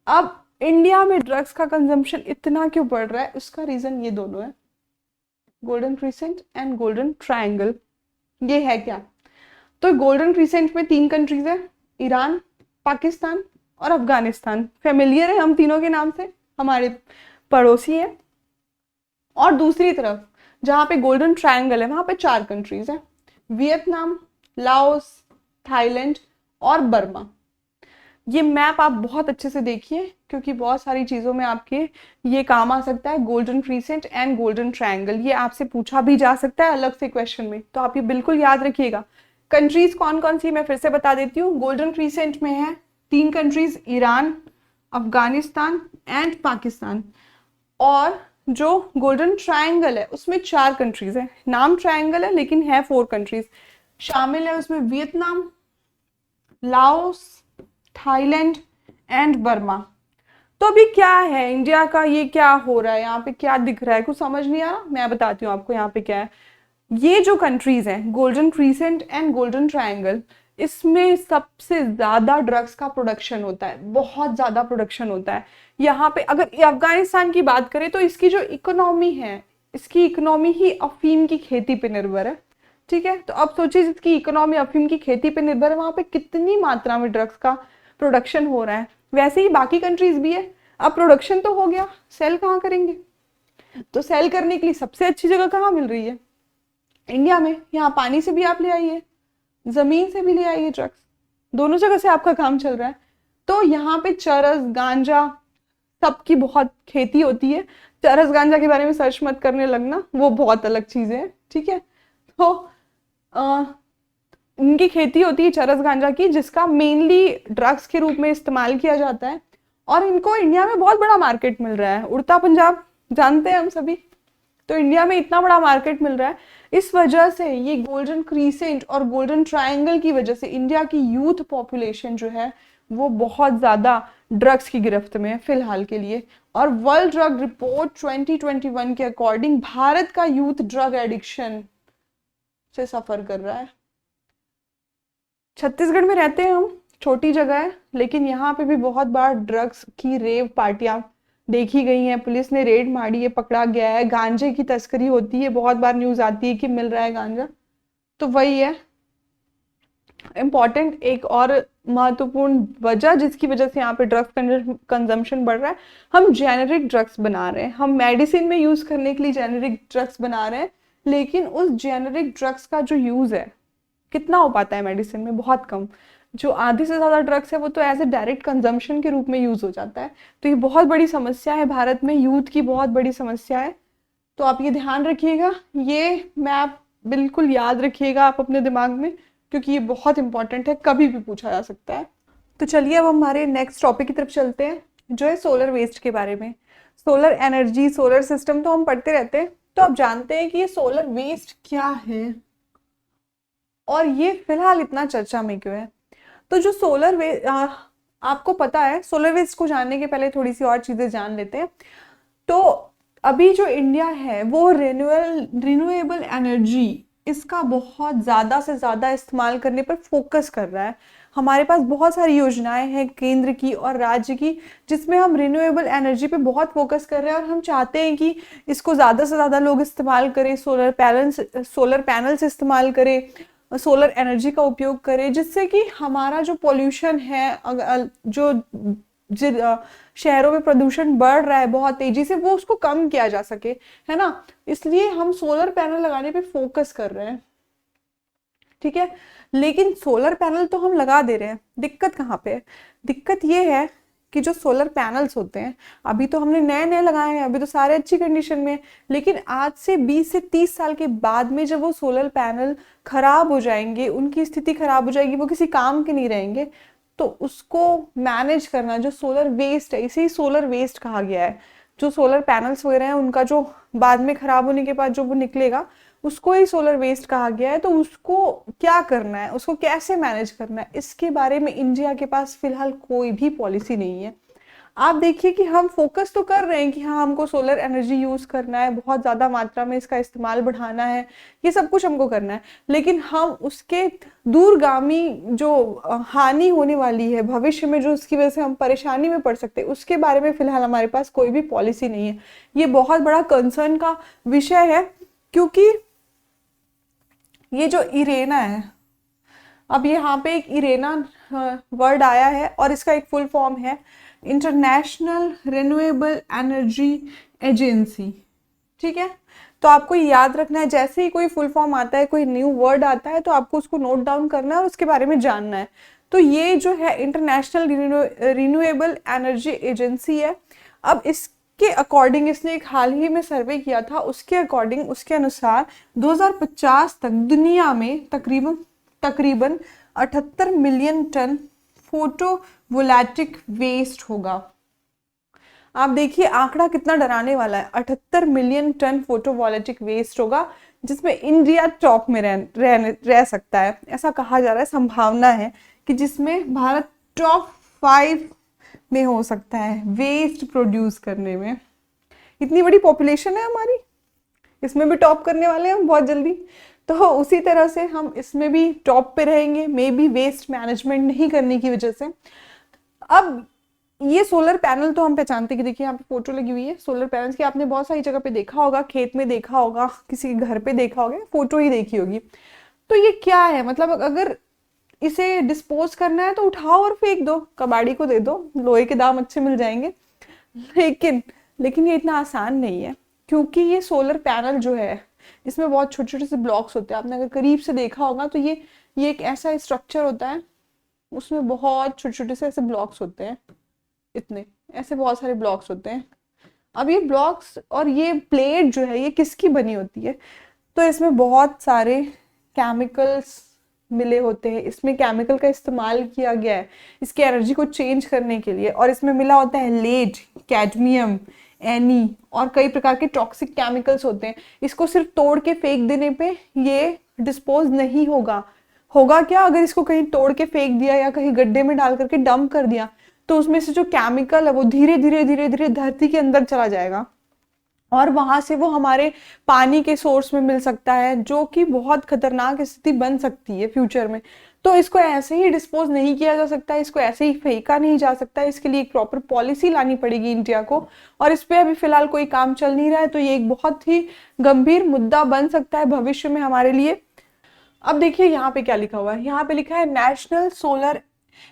अब इंडिया में ड्रग्स का कंजम्पशन इतना क्यों बढ़ रहा है, उसका रीजन ये दोनों है, golden crescent and golden triangle. ये है क्या, तो गोल्डन क्रिसेंट में 3 कंट्रीज है, ईरान, पाकिस्तान और अफगानिस्तान। फेमिलियर है हम तीनों के नाम से, हमारे पड़ोसी हैं। और दूसरी तरफ जहाँ पे गोल्डन ट्रायंगल है वहाँ पे 4 कंट्रीज हैं, वियतनाम, लाओस, थाईलैंड और बर्मा। ये मैप आप बहुत अच्छे से देखिए क्योंकि बहुत सारी चीज़ों में आपके ये काम आ सकता है, golden crescent and golden triangle. ये आपसे पूछा भी जा सकता है अलग से क्वेश्चन में, तो आप ये बिल्कुल याद रखिएगा। कंट्रीज कौन कौन सी मैं फिर से बता देती हूँ। गोल्डन क्रिसेंट में है 3 countries, Iran, Afghanistan and Pakistan. और जो गोल्डन ट्रायंगल है उसमें 4 कंट्रीज है, नाम ट्रायंगल है लेकिन है 4 कंट्रीज शामिल है उसमें, Vietnam, Laos, Thailand and Burma. तो अभी क्या है इंडिया का, ये क्या हो रहा है यहाँ पे, क्या दिख रहा है, कुछ समझ नहीं आ रहा, मैं बताती हूँ आपको यहाँ पे क्या है। ये जो कंट्रीज हैं golden crescent and golden triangle, इसमें सबसे ज्यादा ड्रग्स का प्रोडक्शन होता है, बहुत ज्यादा प्रोडक्शन होता है। यहाँ पे अगर अफगानिस्तान की बात करें तो इसकी जो इकोनॉमी है, इसकी इकोनॉमी ही अफीम की खेती पे निर्भर है, ठीक है। तो अब सोचिए जिसकी इकोनॉमी अफीम की खेती पे निर्भर है वहां पे कितनी मात्रा में ड्रग्स का प्रोडक्शन हो रहा है। वैसे ही बाकी कंट्रीज भी है। अब प्रोडक्शन तो हो गया, सेल कहाँ करेंगे, तो सेल करने के लिए सबसे अच्छी जगह कहाँ मिल रही है, इंडिया में। यहाँ पानी से भी आप ले आइए, जमीन से भी ले आइए ड्रग्स, दोनों जगह से आपका काम चल रहा है। तो यहाँ पे चरस, गांजा सबकी बहुत खेती होती है। चरस गांजा के बारे में सर्च मत करने लगना, वो बहुत अलग चीजें हैं, ठीक है। तो इनकी खेती होती है चरस गांजा की, जिसका मेनली ड्रग्स के रूप में इस्तेमाल किया जाता है और इनको इंडिया में बहुत बड़ा मार्केट मिल रहा है। उड़ता पंजाब जानते हैं हम सभी, तो इंडिया में इतना बड़ा मार्केट मिल रहा है। इस वजह से ये गोल्डन क्रीसेंट और गोल्डन ट्रायंगल की वजह से इंडिया की यूथ पॉपुलेशन जो है वो बहुत ज्यादा ड्रग्स की गिरफ्त में है फिलहाल के लिए। और वर्ल्ड ड्रग रिपोर्ट 2021 के अकॉर्डिंग भारत का यूथ ड्रग एडिक्शन से सफर कर रहा है। छत्तीसगढ़ में रहते हैं हम, छोटी जगह है, लेकिन यहाँ पे भी बहुत बार ड्रग्स की रेव पार्टियां देखी गई हैं, पुलिस ने रेड मारी है, पकड़ा गया है। गांजे की तस्करी होती है, बहुत बार न्यूज आती है कि मिल रहा है गांजा। तो वही है इम्पॉर्टेंट एक और महत्वपूर्ण वजह जिसकी वजह से यहाँ पे ड्रग्स कंजम्पशन बढ़ रहा है। हम जेनेरिक ड्रग्स बना रहे हैं, हम मेडिसिन में यूज करने के लिए जेनेरिक ड्रग्स बना रहे हैं, लेकिन उस जेनेरिक ड्रग्स का जो यूज है कितना हो पाता है मेडिसिन में, बहुत कम। जो आधे से ज्यादा ड्रग्स है वो तो एज ए डायरेक्ट कंजम्पशन के रूप में यूज हो जाता है। तो ये बहुत बड़ी समस्या है भारत में, यूथ की बहुत बड़ी समस्या है। तो आप ये ध्यान रखिएगा, ये मैप बिल्कुल याद रखिएगा आप अपने दिमाग में, क्योंकि ये बहुत इंपॉर्टेंट है, कभी भी पूछा जा सकता है। तो चलिए अब हमारे नेक्स्ट टॉपिक की तरफ चलते हैं, जो है सोलर वेस्ट के बारे में। सोलर एनर्जी, सोलर सिस्टम तो हम पढ़ते रहते हैं, तो आप जानते हैं कि ये सोलर वेस्ट क्या है और ये फिलहाल इतना चर्चा में क्यों है। तो जो सोलर वेस्ट, आपको पता है, सोलर वेस्ट को जानने के पहले थोड़ी सी और चीजें जान लेते हैं। तो अभी जो इंडिया है वो रिन्यूएबल एनर्जी, इसका बहुत ज़्यादा से ज़्यादा इस्तेमाल करने पर फोकस कर रहा है। हमारे पास बहुत सारी योजनाएं हैं केंद्र की और राज्य की, जिसमें हम रिन्यूएबल एनर्जी पे बहुत फोकस कर रहे हैं और हम चाहते हैं कि इसको ज़्यादा से ज़्यादा लोग इस्तेमाल करें, सोलर पैनल्स इस्तेमाल करें, सोलर एनर्जी का उपयोग करें, जिससे कि हमारा जो पोल्यूशन है, जो शहरों में प्रदूषण बढ़ रहा है बहुत तेजी से, वो उसको कम किया जा सके, है ना। इसलिए हम सोलर पैनल लगाने पे फोकस कर रहे हैं, ठीक है। लेकिन सोलर पैनल तो हम लगा दे रहे हैं, दिक्कत कहाँ पे है? दिक्कत ये है कि जो सोलर पैनल्स होते हैं, अभी तो हमने नए नए लगाए हैं, अभी तो सारे अच्छी कंडीशन में, लेकिन आज से 20 से 30 साल के बाद में जब वो सोलर पैनल खराब हो जाएंगे, उनकी स्थिति खराब हो जाएगी, वो किसी काम के नहीं रहेंगे, तो उसको मैनेज करना, जो सोलर वेस्ट है, इसे ही सोलर वेस्ट कहा गया है, जो सोलर पैनल्स वगैरह हैं उनका जो बाद में खराब होने के बाद जो वो निकलेगा, उसको ही सोलर वेस्ट कहा गया है। तो उसको क्या करना है, उसको कैसे मैनेज करना है, इसके बारे में इंडिया के पास फिलहाल कोई भी पॉलिसी नहीं है। आप देखिए कि हम फोकस तो कर रहे हैं कि हाँ, हमको सोलर एनर्जी यूज करना है, बहुत ज्यादा मात्रा में इसका इस्तेमाल बढ़ाना है, ये सब कुछ हमको करना है, लेकिन हम उसके दूरगामी जो हानि होने वाली है भविष्य में, जो उसकी वजह से हम परेशानी में पड़ सकते हैं, उसके बारे में फिलहाल हमारे पास कोई भी पॉलिसी नहीं है। ये बहुत बड़ा कंसर्न का विषय है, क्योंकि ये जो इरेना है, अब यहाँ पे एक इरेना वर्ड आया है और इसका एक फुल फॉर्म है इंटरनेशनल रिन्यूएबल एनर्जी एजेंसी, ठीक है। तो आपको याद रखना है, जैसे ही कोई फुल फॉर्म आता है, कोई न्यू वर्ड आता है, तो आपको उसको नोट डाउन करना है और उसके बारे में जानना है। तो ये जो है इंटरनेशनल रिन्यूएबल एनर्जी एजेंसी है। अब इसके अकॉर्डिंग, इसने एक हाल ही में सर्वे किया था, उसके अकॉर्डिंग, उसके अनुसार 2050 तक दुनिया में तकरीबन 78 मिलियन टन फोटोवोल्टिक वेस्ट होगा। आप देखिए आंकड़ा कितना डराने वाला है, 78 मिलियन टन फोटोवोल्टिक वेस्ट होगा, जिसमें इंडिया टॉप में रह सकता है। ऐसा कहा जा रहा है, संभावना है कि जिसमें भारत टॉप 5 में हो सकता है वेस्ट प्रोड्यूस करने में। इतनी बड़ी पॉपुलेशन है हमारी, इसमें भी टॉप करने वाले हैं हम बहुत जल्दी। तो उसी तरह से हम इसमें भी टॉप पे रहेंगे, मे बी वेस्ट मैनेजमेंट नहीं करने की वजह से। अब ये सोलर पैनल तो हम पहचानते हैं कि देखिए यहाँ पे फोटो लगी हुई है सोलर पैनल्स की, आपने बहुत सारी जगह पे देखा होगा, खेत में देखा होगा, किसी के घर पे देखा होगा, फोटो ही देखी होगी। तो ये क्या है, मतलब अगर इसे डिस्पोज करना है तो उठाओ और फेंक दो, कबाड़ी को दे दो, लोहे के दाम अच्छे मिल जाएंगे। लेकिन ये इतना आसान नहीं है, क्योंकि ये सोलर पैनल जो है, इसमें बहुत छोटे छोटे से ब्लॉक्स होते हैं। आपने अगर करीब से देखा होगा तो ये एक ऐसा स्ट्रक्चर होता है, उसमें बहुत छोटे छोटे से ऐसे ब्लॉक्स होते हैं, इतने ऐसे बहुत सारे ब्लॉक्स होते हैं। अब ये ब्लॉक्स और ये प्लेट जो है, ये किसकी बनी होती है? तो इसमें बहुत सारे केमिकल्स मिले होते हैं, इसमें केमिकल का इस्तेमाल किया गया है इसकी एनर्जी को चेंज करने के लिए, और इसमें मिला होता है लेड, कैडमियम, एनी और कई प्रकार के टॉक्सिक केमिकल्स होते हैं। इसको सिर्फ तोड़ के फेंक देने पे ये डिस्पोज नहीं होगा। होगा क्या, अगर इसको कहीं तोड़ के फेंक दिया या कहीं गड्ढे में डाल करके डंप कर दिया, तो उसमें से जो केमिकल है वो धीरे धीरे धरती के अंदर चला जाएगा, और वहां से वो हमारे पानी के सोर्स में मिल सकता है, जो कि बहुत खतरनाक स्थिति बन सकती है फ्यूचर में। तो इसको ऐसे ही डिस्पोज नहीं किया जा सकता, इसको ऐसे ही फेंका नहीं जा सकता, इसके लिए एक प्रॉपर पॉलिसी लानी पड़ेगी इंडिया को, और इस पे अभी फिलहाल कोई काम चल नहीं रहा है। तो ये एक बहुत ही गंभीर मुद्दा बन सकता है भविष्य में हमारे लिए। अब देखिए यहाँ पे क्या लिखा हुआ है, यहाँ पे लिखा है national solar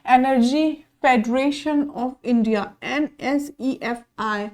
energy federation of India, NSEFI।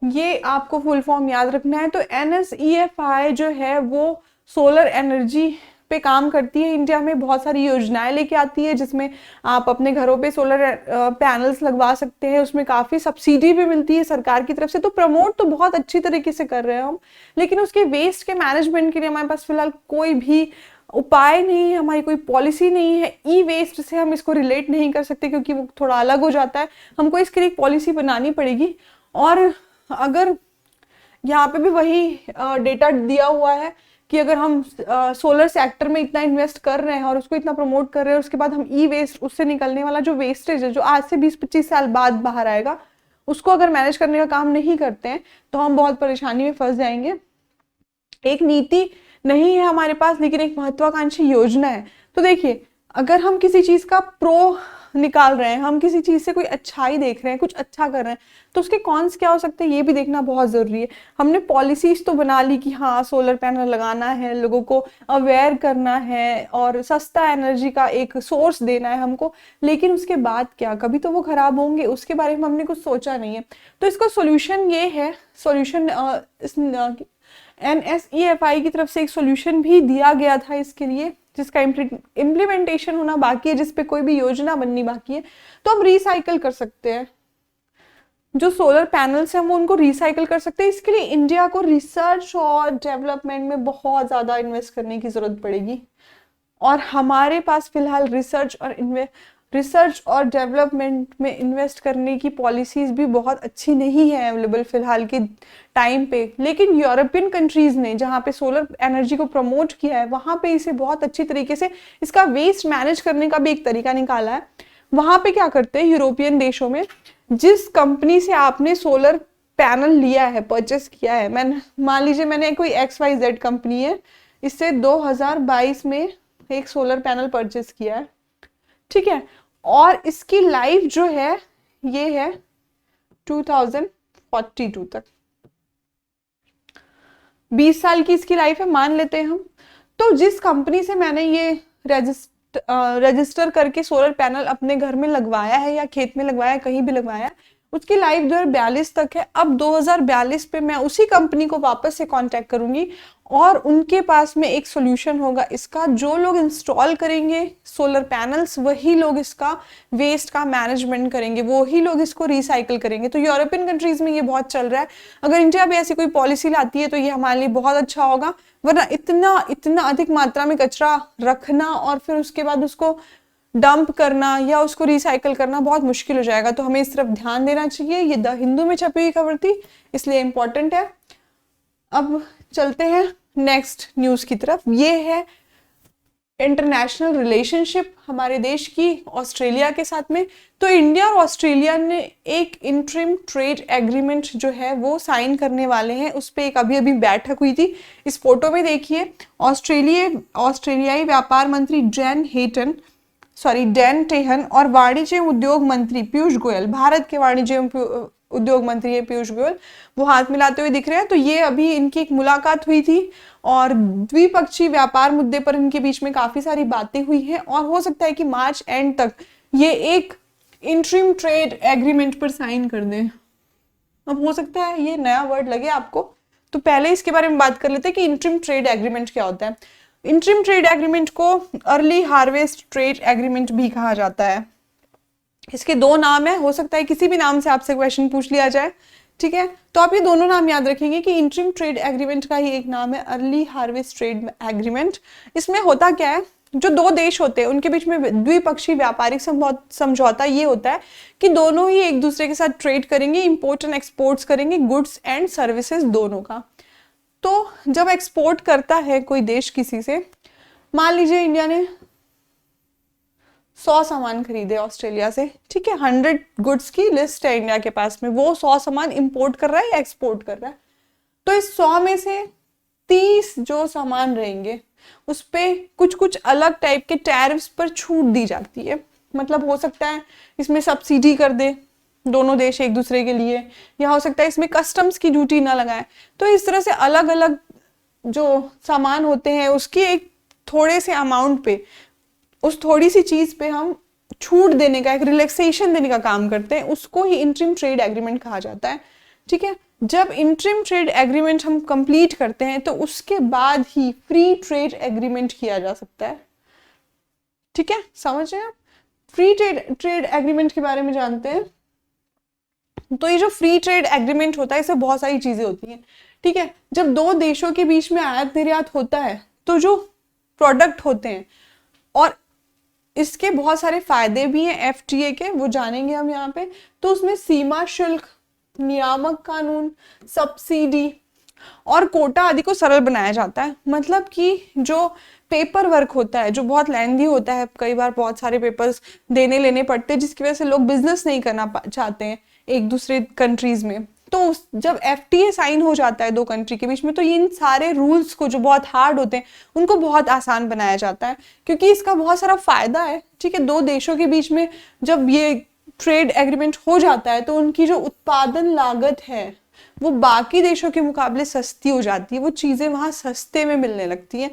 ये आपको फुल फॉर्म याद रखना है। तो NSEFI जो है वो सोलर एनर्जी पे काम करती है, इंडिया में बहुत सारी योजनाएं लेके आती है, जिसमें आप अपने घरों पे सोलर पैनल्स लगवा सकते हैं, उसमें काफी सब्सिडी भी मिलती है सरकार की तरफ से। तो प्रमोट तो बहुत अच्छी तरीके से कर रहे हैं हम, लेकिन उसके वेस्ट के मैनेजमेंट के लिए हमारे पास फिलहाल कोई भी उपाय नहीं है, हमारी कोई पॉलिसी नहीं है। ई वेस्ट से हम इसको रिलेट नहीं कर सकते, क्योंकि वो थोड़ा अलग हो जाता है, हमको इसके लिए एक पॉलिसी बनानी पड़ेगी। और अगर यहाँ पे भी वही डेटा दिया हुआ है कि अगर हम सोलर सेक्टर में इतना इन्वेस्ट कर रहे हैं और उसको इतना प्रमोट कर रहे हैं, उसके बाद हम ई वेस्ट, उससे निकलने वाला जो वेस्टेज है, जो आज से 20-25 साल बाद बाहर आएगा, उसको अगर मैनेज करने का काम नहीं करते हैं, तो हम बहुत परेशानी में फंस जाएंगे। एक नीति नहीं है हमारे पास, लेकिन एक महत्वाकांक्षी योजना है। तो देखिए, अगर हम किसी चीज का प्रो निकाल रहे हैं, हम किसी चीज से कोई अच्छाई देख रहे हैं, कुछ अच्छा कर रहे हैं, तो उसके कॉन्स क्या हो सकते हैं ये भी देखना बहुत जरूरी है। हमने पॉलिसीज तो बना ली कि हाँ सोलर पैनल लगाना है, लोगों को अवेयर करना है और सस्ता एनर्जी का एक सोर्स देना है हमको, लेकिन उसके बाद क्या, कभी तो वो खराब होंगे, उसके बारे में हमने कुछ सोचा नहीं है। तो इसका सोल्यूशन ये है, सोल्यूशन NSEFI की तरफ से एक सोल्यूशन भी दिया गया था इसके लिए, जिसका इम्प्लीमेंटेशन होना बाकी है, जिसपे कोई भी योजना बननी बाकी है। तो हम रिसाइकल कर सकते हैं, जो सोलर पैनल्स हैं हम उनको रिसाइकल कर सकते हैं। इसके लिए इंडिया को रिसर्च और डेवलपमेंट में बहुत ज़्यादा इन्वेस्ट करने की ज़रूरत पड़ेगी, और हमारे पास फिलहाल रिसर्च और डेवलपमेंट में इन्वेस्ट करने की पॉलिसीज भी बहुत अच्छी नहीं है अवेलेबल फिलहाल के टाइम पे। लेकिन यूरोपियन कंट्रीज ने जहाँ पे सोलर एनर्जी को प्रमोट किया है, वहाँ पे इसे बहुत अच्छी तरीके से इसका वेस्ट मैनेज करने का भी एक तरीका निकाला है। वहाँ पे क्या करते हैं यूरोपियन देशों में, जिस कंपनी से आपने सोलर पैनल लिया है, परचेस किया है, मैंने मान लीजिए मैंने कोई XYZ कंपनी है, इससे 2022 में एक सोलर पैनल परचेस किया है, ठीक है, और इसकी लाइफ जो है ये है 2042 तक, 20 साल की इसकी लाइफ है मान लेते हैं हम। तो जिस कंपनी से मैंने ये रजिस्टर करके सोलर पैनल अपने घर में लगवाया है या खेत में लगवाया है, कहीं भी लगवाया है, उसकी लाइफ 2042 तक है। अब 2042 पे मैं उसी कंपनी को वापस से कांटेक्ट करूंगी और उनके पास में एक सोल्यूशन होगा इसका। जो लोग इंस्टॉल करेंगे सोलर पैनल्स, वही लोग इसका वेस्ट का मैनेजमेंट करेंगे, वही लोग इसको रिसाइकल करेंगे। तो यूरोपियन कंट्रीज में ये बहुत चल रहा है। अगर इंडिया भी ऐसी कोई पॉलिसी लाती है तो ये हमारे लिए बहुत अच्छा होगा, वरना इतना अधिक मात्रा में कचरा रखना और फिर उसके बाद उसको डंप करना या उसको रिसाइकल करना बहुत मुश्किल हो जाएगा। तो हमें इस तरफ ध्यान देना चाहिए। ये द हिंदू में छपी हुई खबर थी, इसलिए इम्पोर्टेंट है। अब चलते हैं नेक्स्ट न्यूज की तरफ। ये है इंटरनेशनल रिलेशनशिप हमारे देश की ऑस्ट्रेलिया के साथ में। तो इंडिया और ऑस्ट्रेलिया ने एक इंटरिम ट्रेड एग्रीमेंट जो है वो साइन करने वाले हैं। उस पर एक अभी बैठक हुई थी। इस फोटो में देखिए, ऑस्ट्रेलियाई व्यापार मंत्री डैन टेहन और वाणिज्य उद्योग मंत्री पीयूष गोयल, भारत के वाणिज्य उद्योग मंत्री है पीयूष गोयल, वो हाथ मिलाते हुए दिख रहे हैं। तो ये अभी इनकी एक मुलाकात हुई थी और द्विपक्षीय व्यापार मुद्दे पर इनके बीच में काफी सारी बातें हुई हैं और हो सकता है कि मार्च एंड तक ये एक इंटरिम ट्रेड एग्रीमेंट पर साइन कर दें। अब हो सकता है ये नया वर्ड लगे आपको, तो पहले इसके बारे में बात कर लेते हैं कि इंटरिम ट्रेड एग्रीमेंट क्या होता है। इंटरिम ट्रेड एग्रीमेंट को अर्ली हार्वेस्ट ट्रेड एग्रीमेंट भी कहा जाता है। इसके दो नाम है, हो सकता है किसी भी नाम से आपसे क्वेश्चन पूछ लिया जाए, ठीक है। तो आप ये दोनों नाम याद रखेंगे कि इंटरिम ट्रेड एग्रीमेंट का ही एक नाम है अर्ली हार्वेस्ट ट्रेड एग्रीमेंट। इसमें होता क्या है, जो दो देश होते हैं उनके बीच में द्विपक्षीय व्यापारिक समझौता ये होता है कि दोनों ही एक दूसरे के साथ ट्रेड करेंगे, इंपोर्ट एंड एक्सपोर्ट्स करेंगे, गुड्स एंड सर्विसेज दोनों का। तो जब एक्सपोर्ट करता है कोई देश किसी से, मान लीजिए इंडिया ने 100 सामान खरीदे ऑस्ट्रेलिया से, ठीक है, 100 गुड्स की लिस्ट है इंडिया के पास में, वो 100 सामान इंपोर्ट कर रहा है या एक्सपोर्ट कर रहा है। तो इस 100 में से 30 जो सामान रहेंगे उस पे कुछ अलग टाइप के टैरिफ्स पर छूट दी जाती है। मतलब हो सकता है इसमें सब्सिडी कर दे दोनों देश एक दूसरे के लिए, या हो सकता है इसमें कस्टम्स की ड्यूटी ना लगाए। तो इस तरह से अलग अलग जो सामान होते हैं उसकी एक थोड़े से अमाउंट पे, उस थोड़ी सी चीज पे हम छूट देने का, एक रिलैक्सेशन देने का काम करते हैं, उसको ही इंटरिम ट्रेड एग्रीमेंट कहा जाता है, ठीक है। जब इंटरिम ट्रेड एग्रीमेंट हम कंप्लीट करते हैं तो उसके बाद ही फ्री ट्रेड एग्रीमेंट किया जा सकता है, ठीक है, समझ रहे हैं आप। फ्री ट्रेड एग्रीमेंट के बारे में जानते हैं। तो ये जो फ्री ट्रेड एग्रीमेंट होता है इसमें बहुत सारी चीजें होती हैं, ठीक है। जब दो देशों के बीच में आयात निर्यात होता है तो जो प्रोडक्ट होते हैं, और इसके बहुत सारे फायदे भी हैं FTA के, वो जानेंगे हम यहाँ पे। तो उसमें सीमा शुल्क, नियामक कानून, सब्सिडी और कोटा आदि को सरल बनाया जाता है। मतलब कि जो पेपर वर्क होता है जो बहुत लेंदी होता है, कई बार बहुत सारे पेपर्स देने लेने पड़ते हैं जिसकी वजह से लोग बिजनेस नहीं करना चाहते हैं एक दूसरे कंट्रीज में, तो जब FTA साइन हो जाता है दो कंट्री के बीच में, तो इन सारे रूल्स को जो बहुत हार्ड होते हैं उनको बहुत आसान बनाया जाता है, क्योंकि इसका बहुत सारा फायदा है। ठीक है, दो देशों के बीच में जब ये ट्रेड एग्रीमेंट हो जाता है तो उनकी जो उत्पादन लागत है वो बाकी देशों के मुकाबले सस्ती हो जाती है, वो चीजें वहां सस्ते में मिलने लगती हैं।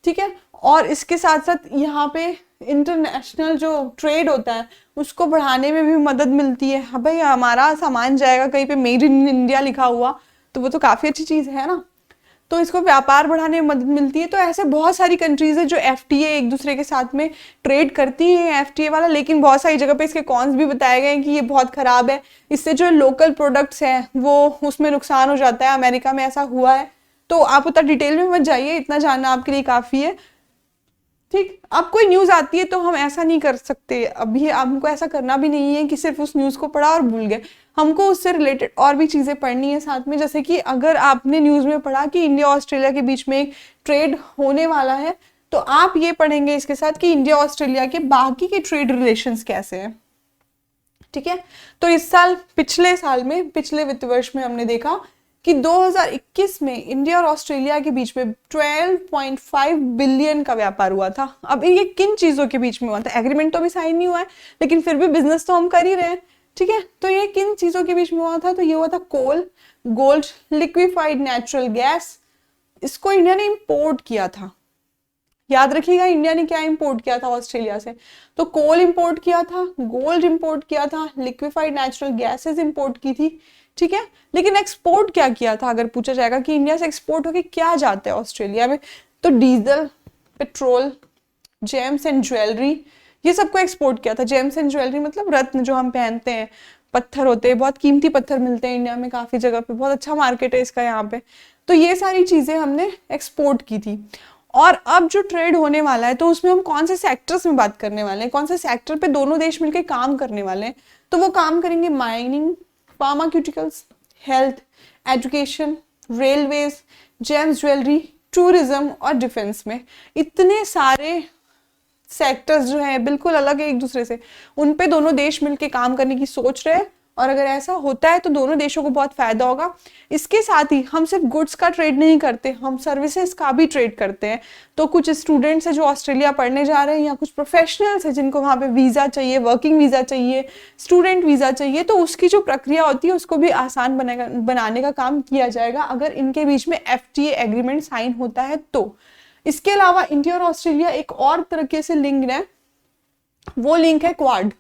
ठीक है, और इसके साथ साथ यहाँ पे इंटरनेशनल जो ट्रेड होता है उसको बढ़ाने में भी मदद मिलती है। हाँ भाई, हमारा सामान जाएगा कहीं पे मेड इन इंडिया लिखा हुआ, तो वो तो काफी अच्छी चीज है ना। तो इसको व्यापार बढ़ाने में मदद मिलती है। तो ऐसे बहुत सारी कंट्रीज है जो FTA एक दूसरे के साथ में ट्रेड करती है, FTA वाला। लेकिन बहुत सारी जगह पे इसके कॉन्स भी बताए गए हैं कि ये बहुत खराब है, इससे जो लोकल प्रोडक्ट्स हैं वो उसमें नुकसान हो जाता है। अमेरिका में ऐसा हुआ है, तो आप उतना डिटेल में मत जाइए, इतना जानना आपके लिए काफी है। ठीक, अब कोई न्यूज आती है तो हम ऐसा नहीं कर सकते, अभी हमको ऐसा करना भी नहीं है कि सिर्फ उस न्यूज को पढ़ा और भूल गए। हमको उससे रिलेटेड और भी चीजें पढ़नी है साथ में। जैसे कि अगर आपने न्यूज में पढ़ा कि इंडिया ऑस्ट्रेलिया के बीच में एक ट्रेड होने वाला है, तो आप ये पढ़ेंगे इसके साथ कि इंडिया ऑस्ट्रेलिया के बाकी के ट्रेड रिलेशंस कैसे हैं। ठीक है, तो इस साल, पिछले साल में, पिछले वित्त वर्ष में हमने देखा कि 2021 में इंडिया और ऑस्ट्रेलिया के बीच में 12.5 बिलियन का व्यापार हुआ था। अब ये किन चीजों के बीच में हुआ था? एग्रीमेंट तो अभी साइन नहीं हुआ है, लेकिन फिर भी बिजनेस तो हम कर ही रहे हैं। ठीक है, तो ये किन चीजों के बीच में हुआ था? तो ये हुआ था कोल, गोल्ड, लिक्विफाइड नेचुरल गैस। इसको इंडिया ने इंपोर्ट किया था। याद रखिएगा, इंडिया ने क्या इंपोर्ट किया था ऑस्ट्रेलिया से? तो कोल इंपोर्ट किया था, गोल्ड इंपोर्ट किया था, लिक्विफाइड नेचुरल गैसेस इंपोर्ट की थी। ठीक है, लेकिन एक्सपोर्ट क्या किया था? अगर पूछा जाएगा कि इंडिया से एक्सपोर्ट होके क्या जाता है ऑस्ट्रेलिया में, तो diesel, petrol, James and jewellery, ये सबको एक्सपोर्ट किया था। जेम्स एंड ज्वेलरी मतलब रत्न जो हम पहनते हैं, पत्थर होते हैं, बहुत कीमती पत्थर मिलते हैं इंडिया में काफी जगह पे, बहुत अच्छा मार्केट है इसका यहाँ पे। तो ये सारी चीजें हमने एक्सपोर्ट की थी। और अब जो ट्रेड होने वाला है, तो उसमें हम कौन से सेक्टर्स में बात करने वाले हैं, कौन से सेक्टर पे दोनों देश मिलकर काम करने वाले हैं? तो वो काम करेंगे mining, pharmaceuticals, health, education, railways, James jewellery, tourism और डिफेंस में। इतने सारे सेक्टर्स जो हैं बिल्कुल अलग है एक दूसरे से, उन पे दोनों देश मिलके काम करने की सोच रहे हैं। और अगर ऐसा होता है तो दोनों देशों को बहुत फायदा होगा। इसके साथ ही हम सिर्फ गुड्स का ट्रेड नहीं करते, हम सर्विसेज का भी ट्रेड करते हैं। तो कुछ स्टूडेंट्स हैं जो ऑस्ट्रेलिया पढ़ने जा रहे हैं, या कुछ प्रोफेशनल्स हैं जिनको वहाँ पे वीज़ा चाहिए, वर्किंग वीज़ा चाहिए, स्टूडेंट वीज़ा चाहिए, तो उसकी जो प्रक्रिया होती है उसको भी आसान बनाने का काम किया जाएगा अगर इनके बीच में FTA एग्रीमेंट साइन होता है तो। इसके अलावा इंडिया और ऑस्ट्रेलिया एक और तरीके से लिंक्ड है, वो लिंक है क्वाड।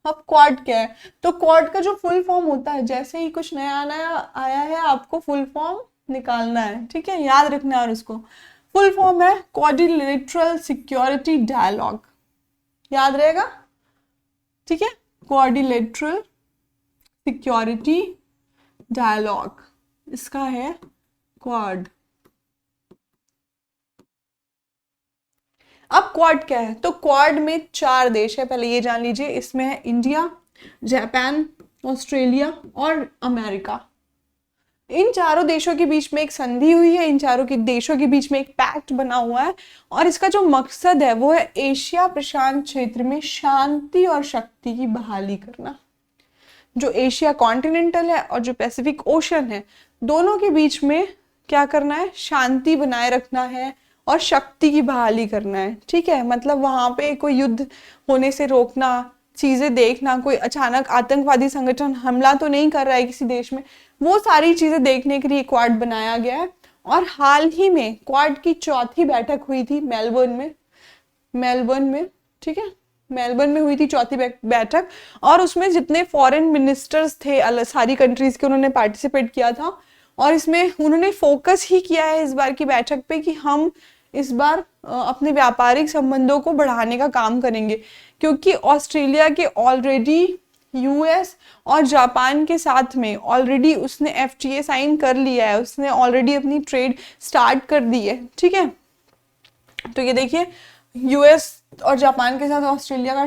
अब क्वाड क्या है? तो क्वाड का जो फुल फॉर्म होता है, जैसे ही कुछ नया नया आया है आपको फुल फॉर्म निकालना है। ठीक है, याद रखना है। और उसको फुल फॉर्म है क्वाड्रिलेटरल सिक्योरिटी डायलॉग, याद रहेगा। ठीक है, क्वाड्रिलेटरल सिक्योरिटी डायलॉग, इसका है क्वाड। अब क्वाड क्या है? तो क्वाड में 4 देश है, पहले ये जान लीजिए। इसमें है इंडिया, जापान, ऑस्ट्रेलिया और अमेरिका। इन चारों देशों के बीच में एक संधि हुई है, इन चारों के देशों के बीच में एक पैक्ट बना हुआ है। और इसका जो मकसद है वो है एशिया प्रशांत क्षेत्र में शांति और शक्ति की बहाली करना। जो एशिया कॉन्टिनेंटल है और जो पैसिफिक ओशन है, दोनों के बीच में क्या करना है? शांति बनाए रखना है और शक्ति की बहाली करना है। ठीक है, मतलब वहां पे कोई युद्ध होने से रोकना, चीजें देखना, कोई अचानक आतंकवादी संगठन हमला तो नहीं कर रहा है किसी देश में, वो सारी चीजें देखने के लिए क्वाड बनाया गया है। और हाल ही में क्वाड की 4थी बैठक हुई थी मेलबर्न में। ठीक है, मेलबर्न में हुई थी 4थी बैठक, और उसमें जितने फॉरेन मिनिस्टर्स थे सारी कंट्रीज के, उन्होंने पार्टिसिपेट किया था। और इसमें उन्होंने फोकस ही किया है इस बार की बैठक पे कि हम इस बार अपने व्यापारिक संबंधों को बढ़ाने का काम करेंगे, क्योंकि ऑस्ट्रेलिया के ऑलरेडी US और जापान के साथ में ऑलरेडी उसने FTA साइन कर लिया है, उसने ऑलरेडी अपनी ट्रेड स्टार्ट कर दी है। ठीक है, तो ये देखिए US और जापान के साथ ऑस्ट्रेलिया का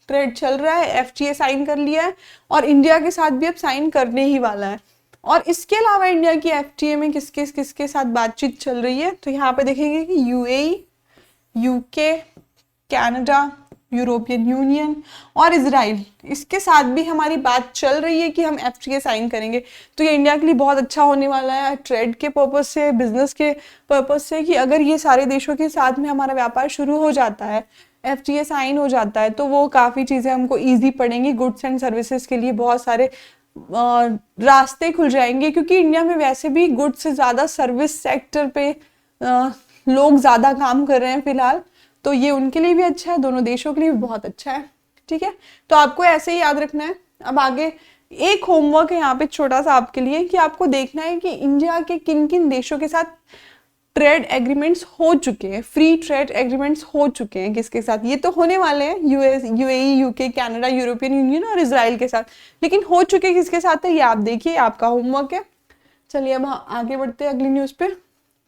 ट्रेड चल रहा है, FTA साइन कर लिया है, और इंडिया के साथ भी अब साइन करने ही वाला है। और इसके अलावा इंडिया की FTA में किसके साथ बातचीत चल रही है? तो यहाँ पे देखेंगे कि UAE, UK, Canada, European union और इजराइल, इसके साथ भी हमारी बात चल रही है कि हम एफटीए साइन करेंगे। तो ये इंडिया के लिए बहुत अच्छा होने वाला है ट्रेड के पर्पज से, बिजनेस के पर्पज से, कि अगर ये सारे देशों के साथ में हमारा व्यापार शुरू हो जाता है, एफटीए साइन हो जाता है, तो वो काफ़ी चीज़ें हमको ईजी पड़ेंगी। गुड्स एंड सर्विसेज के लिए बहुत सारे रास्ते खुल जाएंगे, क्योंकि इंडिया में वैसे भी गुड्स से ज़्यादा सर्विस सेक्टर पे लोग ज़्यादा काम कर रहे हैं फिलहाल। तो ये उनके लिए भी अच्छा है, दोनों देशों के लिए भी बहुत अच्छा है। ठीक है, तो आपको ऐसे ही याद रखना है। अब आगे एक होमवर्क है यहाँ पे छोटा सा आपके लिए, कि आपको देखना है कि इंडिया के किन किन देशों के साथ ट्रेड एग्रीमेंट्स हो चुके हैं, फ्री ट्रेड एग्रीमेंट्स हो चुके हैं, किसके साथ। ये तो होने वाले हैं, US, UAE, UK, Canada, European union और इजराइल के साथ, लेकिन हो चुके किसके साथ है ये आप देखिए, आपका होमवर्क है। चलिए अब आगे बढ़ते हैं अगली न्यूज़ पे।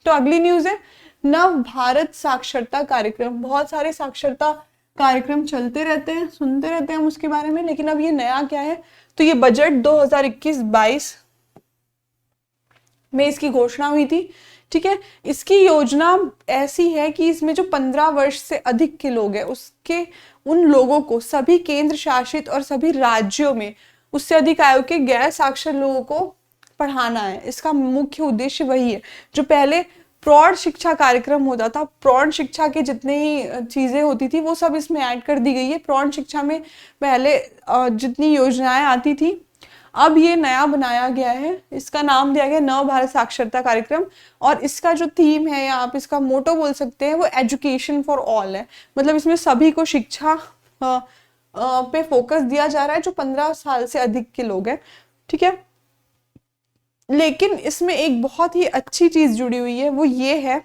तो अगली न्यूज़ है नव भारत साक्षरता कार्यक्रम। बहुत सारे साक्षरता कार्यक्रम चलते रहते हैं, सुनते रहते हैं हम उसके बारे में, लेकिन अब ये नया क्या है, तो ये बजट 2021-22 में इसकी घोषणा हुई थी। ठीक है, इसकी योजना ऐसी है कि इसमें जो 15 वर्ष से अधिक के लोग हैं, उसके उन लोगों को सभी केंद्र शासित और सभी राज्यों में उससे अधिक आयु के गैर साक्षर लोगों को पढ़ाना है। इसका मुख्य उद्देश्य वही है। जो पहले प्रौढ़ शिक्षा कार्यक्रम होता था, प्रौढ़ शिक्षा के जितने ही चीज़ें होती थी वो सब इसमें ऐड कर दी गई है। प्रौढ़ शिक्षा में पहले जितनी योजनाएं आती थी, अब ये नया बनाया गया है, इसका नाम दिया गया नव भारत साक्षरता कार्यक्रम। और इसका जो थीम है, या आप इसका मोटो बोल सकते हैं, वो एजुकेशन फॉर ऑल है। मतलब इसमें सभी को शिक्षा पे फोकस दिया जा रहा है जो 15 साल से अधिक के लोग हैं। ठीक है, लेकिन इसमें एक बहुत ही अच्छी चीज जुड़ी हुई है, वो ये है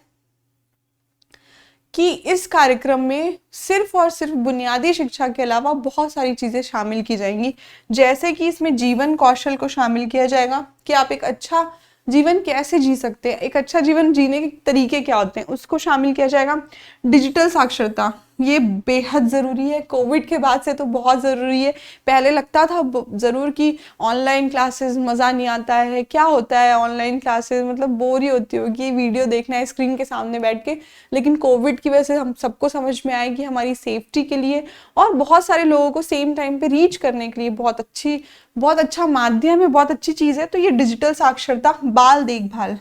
कि इस कार्यक्रम में सिर्फ और सिर्फ बुनियादी शिक्षा के अलावा बहुत सारी चीजें शामिल की जाएंगी। जैसे कि इसमें जीवन कौशल को शामिल किया जाएगा, कि आप एक अच्छा जीवन कैसे जी सकते हैं, एक अच्छा जीवन जीने के तरीके क्या होते हैं, उसको शामिल किया जाएगा। डिजिटल साक्षरता, ये बेहद ज़रूरी है, कोविड के बाद से तो बहुत ज़रूरी है। पहले लगता था ज़रूर कि ऑनलाइन क्लासेस मज़ा नहीं आता है, क्या होता है ऑनलाइन क्लासेस, मतलब बोर ही होती होगी, वीडियो देखना है स्क्रीन के सामने बैठ के। लेकिन कोविड की वजह से हम सबको समझ में आया कि हमारी सेफ्टी के लिए और बहुत सारे लोगों को सेम टाइम पे रीच करने के लिए बहुत अच्छा माध्यम है, बहुत अच्छी चीज़ है। तो ये डिजिटल साक्षरता, बाल देखभाल,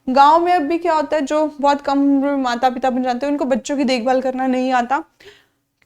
गांव में अब भी क्या होता है, जो बहुत कम उम्र में माता पिता बन जाते हैं, उनको बच्चों की देखभाल करना नहीं आता,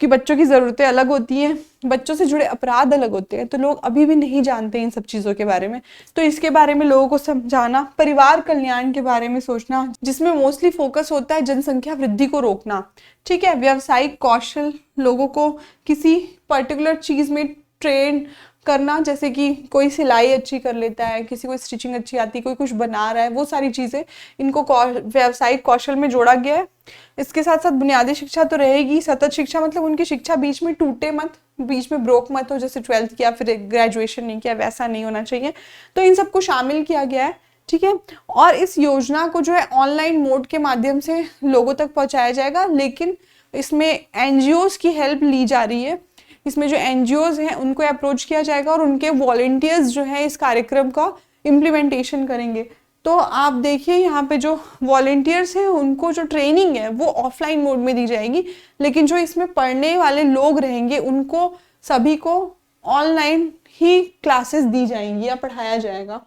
कि बच्चों की ज़रूरतें अलग होती हैं, बच्चों से जुड़े अपराध अलग होते हैं, तो लोग अभी भी नहीं जानते इन सब चीज़ों के बारे में। तो इसके बारे में लोगों को समझाना, परिवार कल्याण के बारे में सोचना, जिसमें मोस्टली फोकस होता है जनसंख्या वृद्धि को रोकना। ठीक है, व्यावसायिक कौशल, लोगों को किसी पर्टिकुलर चीज़ में ट्रेन करना, जैसे कि कोई सिलाई अच्छी कर लेता है, किसी को स्टिचिंग अच्छी आती है, कोई कुछ बना रहा है, वो सारी चीज़ें इनको व्यावसायिक कौशल में जोड़ा गया है। इसके साथ साथ बुनियादी शिक्षा तो रहेगी, सतत शिक्षा मतलब उनकी शिक्षा बीच में टूटे मत, बीच में ब्रोक मत हो, जैसे 12th किया फिर ग्रेजुएशन नहीं किया, वैसा नहीं होना चाहिए। तो इन सबको शामिल किया गया है। ठीक है, और इस योजना को जो है ऑनलाइन मोड के माध्यम से लोगों तक पहुँचाया जाएगा, लेकिन इसमें एनजीओज की हेल्प ली जा रही है। इसमें जो एनजीओज हैं उनको अप्रोच किया जाएगा और उनके वॉलंटियर्स जो हैं इस कार्यक्रम का इम्प्लीमेंटेशन करेंगे। तो आप देखिए यहाँ पे जो वॉलंटियर्स हैं उनको जो ट्रेनिंग है वो ऑफलाइन मोड में दी जाएगी, लेकिन जो इसमें पढ़ने वाले लोग रहेंगे उनको सभी को ऑनलाइन ही क्लासेस दी जाएंगी या पढ़ाया जाएगा।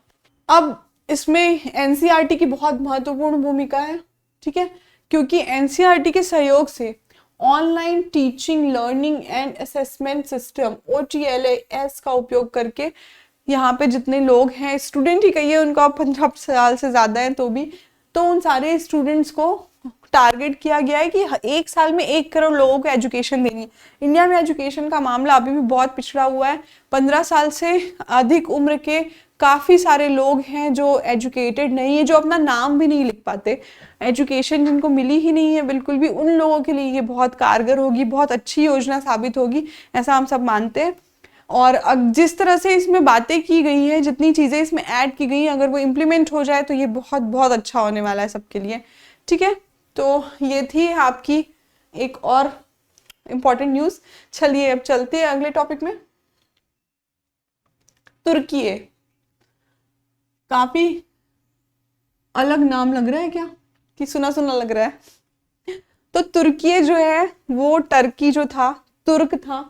अब इसमें एनसीईआरटी की बहुत महत्वपूर्ण भूमिका है। ठीक है, क्योंकि एनसीईआरटी के सहयोग से online teaching learning and assessment system OTLAS का उपयोग करके यहाँ पे जितने लोग हैं, स्टूडेंट ही कहिए, उनका 15 साल से ज़्यादा है तो उन सारे स्टूडेंट्स को टारगेट किया गया है कि एक साल में 1 करोड़ लोगों को एजुकेशन देनी है। इंडिया में एजुकेशन का मामला अभी भी बहुत पिछड़ा हुआ है। 15 साल से अधिक उम्र के काफ़ी सारे लोग हैं जो एजुकेटेड नहीं है, जो अपना नाम भी नहीं लिख पाते, एजुकेशन जिनको मिली ही नहीं है बिल्कुल भी। उन लोगों के लिए ये बहुत कारगर होगी, बहुत अच्छी योजना साबित होगी, ऐसा हम सब मानते हैं। और जिस तरह से इसमें बातें की गई है, जितनी चीज़ें इसमें ऐड की गई हैं, अगर वो इम्प्लीमेंट हो जाए तो ये बहुत बहुत अच्छा होने वाला है सबके लिए। ठीक है, तो ये थी आपकी एक और इम्पॉर्टेंट न्यूज़। चलिए अब चलते हैं अगले टॉपिक में। तुर्की, काफी अलग नाम लग रहा है क्या, कि सुना सुना लग रहा है। तो तुर्की जो है वो टर्की जो था, तुर्क था,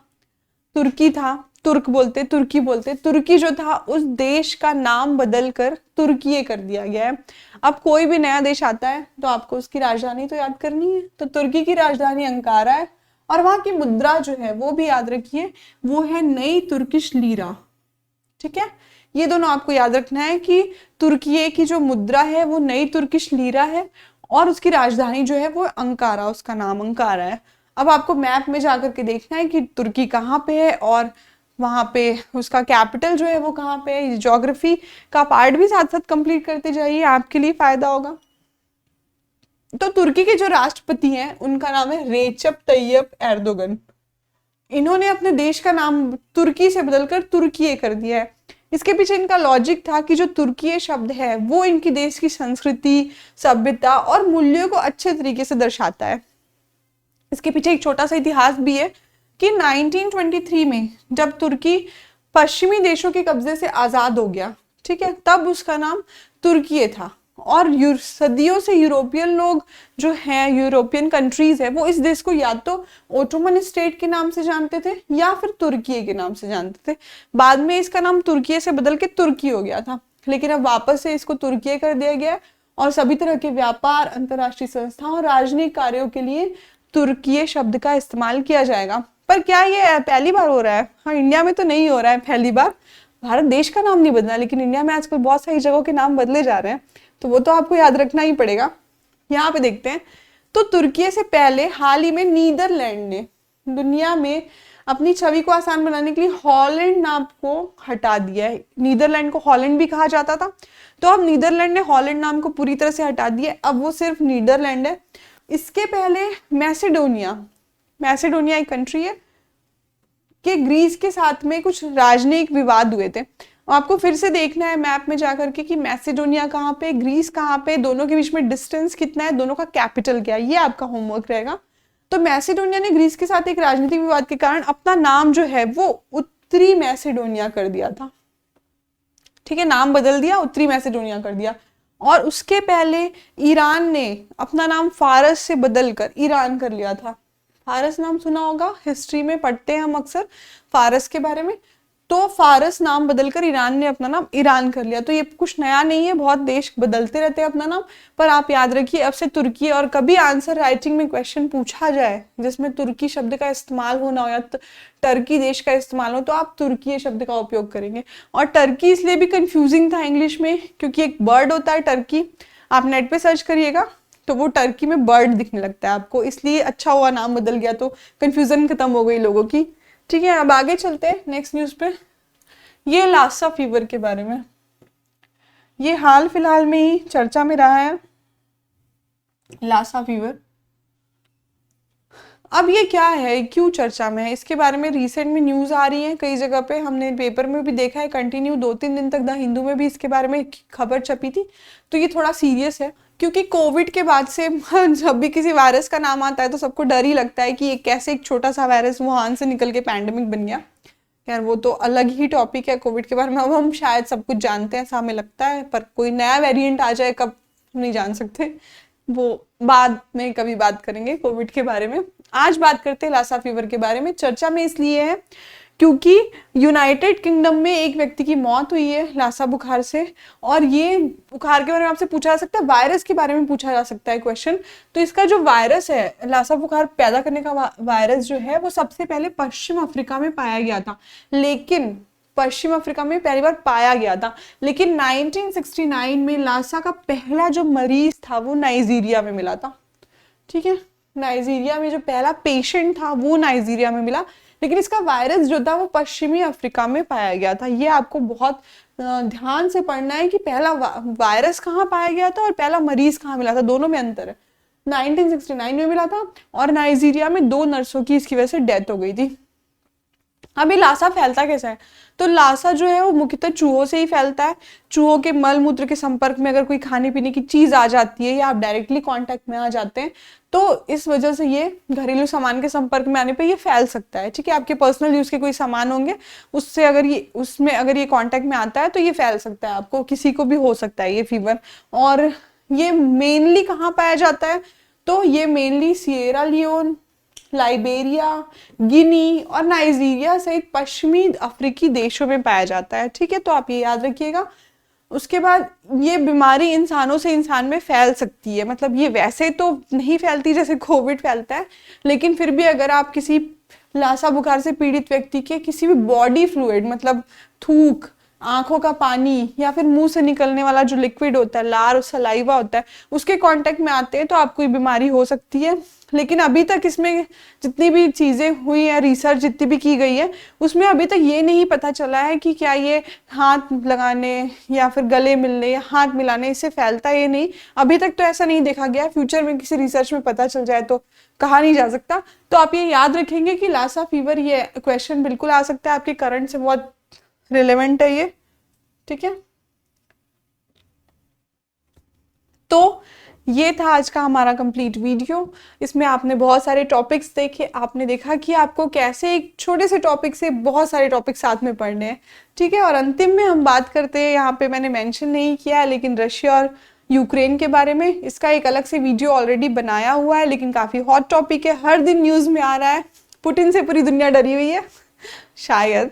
तुर्की था, तुर्क बोलते, तुर्की बोलते, तुर्की जो था उस देश का नाम बदलकर तुर्की कर दिया गया है। अब कोई भी नया देश आता है तो आपको उसकी राजधानी तो याद करनी है, तो तुर्की की राजधानी अंकारा है और वहां की मुद्रा जो है वो भी याद रखिए, वो है नई तुर्किश लीरा। ठीक है, ये दोनों आपको याद रखना है कि तुर्की की जो मुद्रा है वो नई तुर्किश लीरा है और उसकी राजधानी जो है वो अंकारा, उसका नाम अंकारा है। अब आपको मैप में जाकर के देखना है कि तुर्की कहाँ पे है और वहां पे उसका कैपिटल जो है वो कहाँ पे है। ज्योग्राफी का पार्ट भी साथ साथ कंप्लीट करते जाइए, आपके लिए फायदा होगा। तो तुर्की के जो राष्ट्रपति हैं उनका नाम है रेचप तैयप एर्दोगन। इन्होंने अपने देश का नाम तुर्की से बदलकर तुर्की कर दिया है। इसके पीछे इनका लॉजिक था कि जो तुर्की शब्द है वो इनकी देश की संस्कृति, सभ्यता और मूल्यों को अच्छे तरीके से दर्शाता है। इसके पीछे एक छोटा सा इतिहास भी है कि 1923 में जब तुर्की पश्चिमी देशों के कब्जे से आजाद हो गया, ठीक है, तब उसका नाम तुर्की था और सदियों से यूरोपियन लोग जो हैं, यूरोपियन कंट्रीज है, वो इस देश को या तो ओटोमन स्टेट के नाम से जानते थे या फिर तुर्की के नाम से जानते थे। बाद में इसका नाम तुर्की से बदल के तुर्की हो गया था, लेकिन अब वापस से इसको तुर्की कर दिया गया और सभी तरह के व्यापार, अंतरराष्ट्रीय संस्थाओं और राजनीतिक कार्यों के लिए तुर्की शब्द का इस्तेमाल किया जाएगा। पर क्या ये पहली बार हो रहा है? हाँ, इंडिया में तो नहीं हो रहा है पहली बार। भारत देश का नाम नहीं बदला, लेकिन इंडिया में आजकल बहुत सारी जगहों के नाम बदले जा रहे हैं, तो वो तो आपको याद रखना ही पड़ेगा। यहाँ पे देखते हैं, तो तुर्की से पहले हाल ही में नीदरलैंड ने दुनिया में अपनी छवि को आसान बनाने के लिए हॉलैंड नाम को हटा दिया है। नीदरलैंड को हॉलैंड भी कहा जाता था, तो अब नीदरलैंड ने हॉलैंड नाम को पूरी तरह से हटा दिया, अब वो सिर्फ नीदरलैंड है। इसके पहले मैसेडोनिया एक कंट्री है कि ग्रीस के साथ में कुछ राजनीतिक विवाद हुए थे। आपको फिर से देखना है मैप में जाकर के कि मैसेडोनिया कहाँ पे, ग्रीस कहाँ पे, दोनों के बीच में डिस्टेंस कितना है, दोनों का कैपिटल क्या है, ये आपका होमवर्क रहेगा। तो मैसेडोनिया ने ग्रीस के साथ एक राजनीतिक विवाद के कारण अपना नाम जो है वो उत्तरी मैसेडोनिया कर दिया था। ठीक है, नाम बदल दिया, उत्तरी मैसेडोनिया कर दिया। और उसके पहले ईरान ने अपना नाम फारस से बदलकर ईरान कर लिया था। फारस नाम सुना होगा, हिस्ट्री में पढ़ते हैं हम अक्सर फारस के बारे में। तो फारस नाम बदलकर ईरान ने अपना नाम ईरान कर लिया। तो ये कुछ नया नहीं है, बहुत देश बदलते रहते हैं अपना नाम, पर आप याद रखिए अब से तुर्की। और कभी आंसर राइटिंग में क्वेश्चन पूछा जाए जिसमें तुर्की शब्द का इस्तेमाल होना हो या टर्की देश का इस्तेमाल हो, तो आप तुर्की शब्द का उपयोग करेंगे। और टर्की इसलिए भी कंफ्यूजिंग था इंग्लिश में क्योंकि एक बर्ड होता है टर्की, आप नेट पे सर्च करिएगा तो वो टर्की में बर्ड दिखने लगता है आपको, इसलिए अच्छा हुआ नाम बदल गया, तो कंफ्यूजन खत्म हो गई लोगों की। ठीक है, अब आगे चलते हैं नेक्स्ट न्यूज पे। ये लासा फीवर के बारे में, ये हाल फिलहाल में ही चर्चा में रहा है, लासा फीवर। अब ये क्या है, क्यों चर्चा में है, इसके बारे में रिसेंट में न्यूज आ रही है कई जगह पे, हमने पेपर में भी देखा है कंटिन्यू 2-3 दिन तक द हिंदू में भी इसके बारे में खबर छपी थी। तो ये थोड़ा सीरियस है क्योंकि कोविड के बाद से जब भी किसी वायरस का नाम आता है तो सबको डर ही लगता है कि ये कैसे एक छोटा सा वायरस वुहान से निकल के पैंडेमिक बन गया। यार वो तो अलग ही टॉपिक है कोविड के बारे में, अब हम शायद सब कुछ जानते हैं ऐसा हमें लगता है, पर कोई नया वेरिएंट आ जाए कब नहीं जान सकते, वो बाद में कभी बात करेंगे कोविड के बारे में। आज बात करते हैं लासा फीवर के बारे में। चर्चा में इसलिए है क्योंकि यूनाइटेड किंगडम में एक व्यक्ति की मौत हुई है लासा बुखार से, और ये बुखार के बारे में आपसे पूछा जा सकता है, वायरस के बारे में पूछा जा सकता है क्वेश्चन। तो इसका जो वायरस है, लासा बुखार पैदा करने का वायरस जो है वो सबसे पहले पश्चिम अफ्रीका में पाया गया था, लेकिन पश्चिम अफ्रीका में पहली बार पाया गया था, लेकिन 1969 में लासा का पहला जो मरीज था वो नाइजीरिया में मिला था। ठीक है, नाइजीरिया में जो पहला पेशेंट था वो नाइजीरिया में मिला, लेकिन इसका वायरस जो था वो पश्चिमी अफ्रीका में पाया गया था। ये आपको बहुत ध्यान से पढ़ना है कि पहला वायरस कहाँ पाया गया था और पहला मरीज कहाँ मिला था, दोनों में अंतर है। 1969 में मिला था और नाइजीरिया में 2 नर्सों की इसकी वजह से डेथ हो गई थी। अभी लासा फैलता कैसा है, तो लासा जो है वो मुख्यतः चूहों से ही फैलता है। चूहों के मल मूत्र के संपर्क में अगर कोई खाने पीने की चीज आ जाती है या आप डायरेक्टली कांटेक्ट में आ जाते हैं तो इस वजह से ये घरेलू सामान के संपर्क में आने पे ये फैल सकता है। ठीक है, आपके पर्सनल यूज के कोई सामान होंगे उससे अगर ये कांटेक्ट में आता है तो ये फैल सकता है, आपको किसी को भी हो सकता है ये फीवर। और ये मेनली कहाँ पाया जाता है, तो ये मेनली सिएरा लियोन, लाइबेरिया, गिनी और नाइजीरिया सहित पश्चिमी अफ्रीकी देशों में पाया जाता है। ठीक है, तो आप ये याद रखिएगा। उसके बाद ये बीमारी इंसानों से इंसान में फैल सकती है, मतलब ये वैसे तो नहीं फैलती जैसे कोविड फैलता है, लेकिन फिर भी अगर आप किसी लासा बुखार से पीड़ित व्यक्ति के किसी भी बॉडी फ्लूइड, मतलब थूक, आंखों का पानी या फिर मुंह से निकलने वाला जो लिक्विड होता है, लार और सलाइवा होता है, उसके कांटेक्ट में आते हैं तो आपको ये बीमारी हो सकती है। लेकिन अभी तक इसमें जितनी भी चीज़ें हुई हैं, रिसर्च जितनी भी की गई है, उसमें अभी तक ये नहीं पता चला है कि क्या ये हाथ लगाने या फिर गले मिलने या हाथ मिलाने इससे फैलता है, ये नहीं, अभी तक तो ऐसा नहीं देखा गया। फ्यूचर में किसी रिसर्च में पता चल जाए तो कहा नहीं जा सकता। तो आप ये याद रखेंगे कि लासा फीवर, ये क्वेश्चन बिल्कुल आ सकता है, आपके करंट से बहुत रिलेवेंट है ये। ठीक है, तो ये था आज का हमारा कंप्लीट वीडियो। इसमें आपने बहुत सारे टॉपिक्स देखे, आपने देखा कि आपको कैसे एक छोटे से टॉपिक से बहुत सारे टॉपिक साथ में पढ़ने हैं। ठीक है, और अंतिम में हम बात करते हैं, यहाँ पे मैंने मेंशन नहीं किया है, लेकिन रशिया और यूक्रेन के बारे में। इसका एक अलग से वीडियो ऑलरेडी बनाया हुआ है, लेकिन काफ़ी हॉट टॉपिक है, हर दिन न्यूज़ में आ रहा है। पुतिन से पूरी दुनिया डरी हुई है, शायद,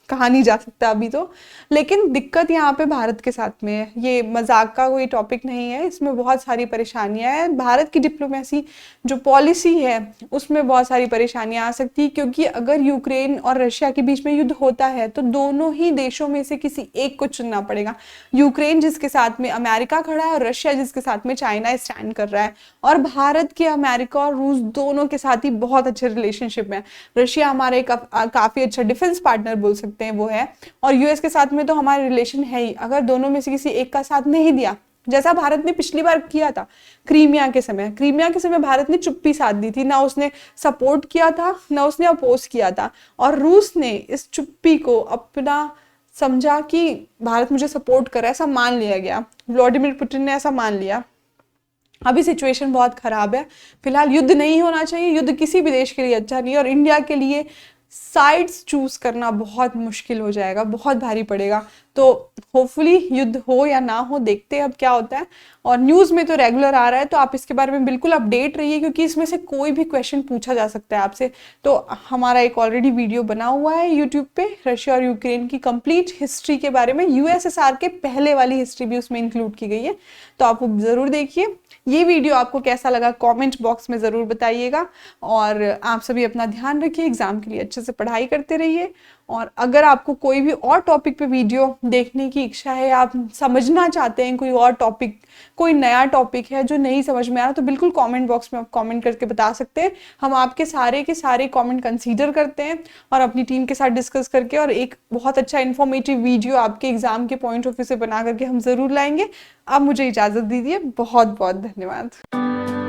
कहा नहीं जा सकता अभी तो, लेकिन दिक्कत यहाँ पे भारत के साथ में है। ये मजाक का कोई टॉपिक नहीं है, इसमें बहुत सारी परेशानियां हैं। भारत की डिप्लोमेसी जो पॉलिसी है उसमें बहुत सारी परेशानियां आ सकती है, क्योंकि अगर यूक्रेन और रशिया के बीच में युद्ध होता है तो दोनों ही देशों में से किसी एक को चुनना पड़ेगा। यूक्रेन जिसके साथ में अमेरिका खड़ा है और रशिया जिसके साथ में चाइना स्टैंड कर रहा है, और भारत के अमेरिका और रूस दोनों के साथ ही बहुत अच्छे रिलेशनशिप है। रशिया हमारे काफ़ी अच्छा डिफेंस पार्टनर बोल सकते हैं वो है, और यूएस के साथ में तो हमारे रिलेशन है ही। अगर दोनों में से किसी एक का साथ नहीं दिया, जैसा भारत ने पिछली बार किया था क्रीमिया के समय भारत ने चुप्पी साध दी थी, ना उसने सपोर्ट किया था ना उसने अपोज किया था, और रूस ने इस चुप्पी को अपना समझा कि भारत मुझे सपोर्ट कर रहा है, ऐसा मान लिया गया। व्लादिमीर पुतिन ने ऐसा मान लिया। अभी सिचुएशन बहुत खराब है, फिलहाल युद्ध नहीं होना चाहिए, युद्ध किसी भी देश के लिए अच्छा नहीं है, और इंडिया के लिए साइड्स चूज करना बहुत मुश्किल हो जाएगा, बहुत भारी पड़ेगा। तो होपफुली युद्ध हो या ना हो, देखते हैं अब क्या होता है। और न्यूज़ में तो रेगुलर आ रहा है, तो आप इसके बारे में बिल्कुल अपडेट रहिए, क्योंकि इसमें से कोई भी क्वेश्चन पूछा जा सकता है आपसे। तो हमारा एक ऑलरेडी वीडियो बना हुआ है यूट्यूब पे, रशिया और यूक्रेन की कंप्लीट हिस्ट्री के बारे में, यूएसएसआर के पहले वाली हिस्ट्री भी उसमें इंक्लूड की गई है, तो आप वो ज़रूर देखिए। ये वीडियो आपको कैसा लगा कमेंट बॉक्स में ज़रूर बताइएगा, और आप सभी अपना ध्यान रखिए, एग्जाम के लिए अच्छे से पढ़ाई करते रहिए। और अगर आपको कोई भी और टॉपिक पे वीडियो देखने की इच्छा है, आप समझना चाहते हैं कोई और टॉपिक, कोई नया टॉपिक है जो नहीं समझ में आ रहा, तो बिल्कुल कमेंट बॉक्स में आप कमेंट करके बता सकते हैं। हम आपके सारे के सारे कमेंट कंसीडर करते हैं और अपनी टीम के साथ डिस्कस करके और एक बहुत अच्छा इन्फॉर्मेटिव वीडियो आपके एग्जाम के पॉइंट ऑफ व्यू से बना करके हम ज़रूर लाएंगे। अब मुझे इजाज़त दीजिए, बहुत बहुत धन्यवाद।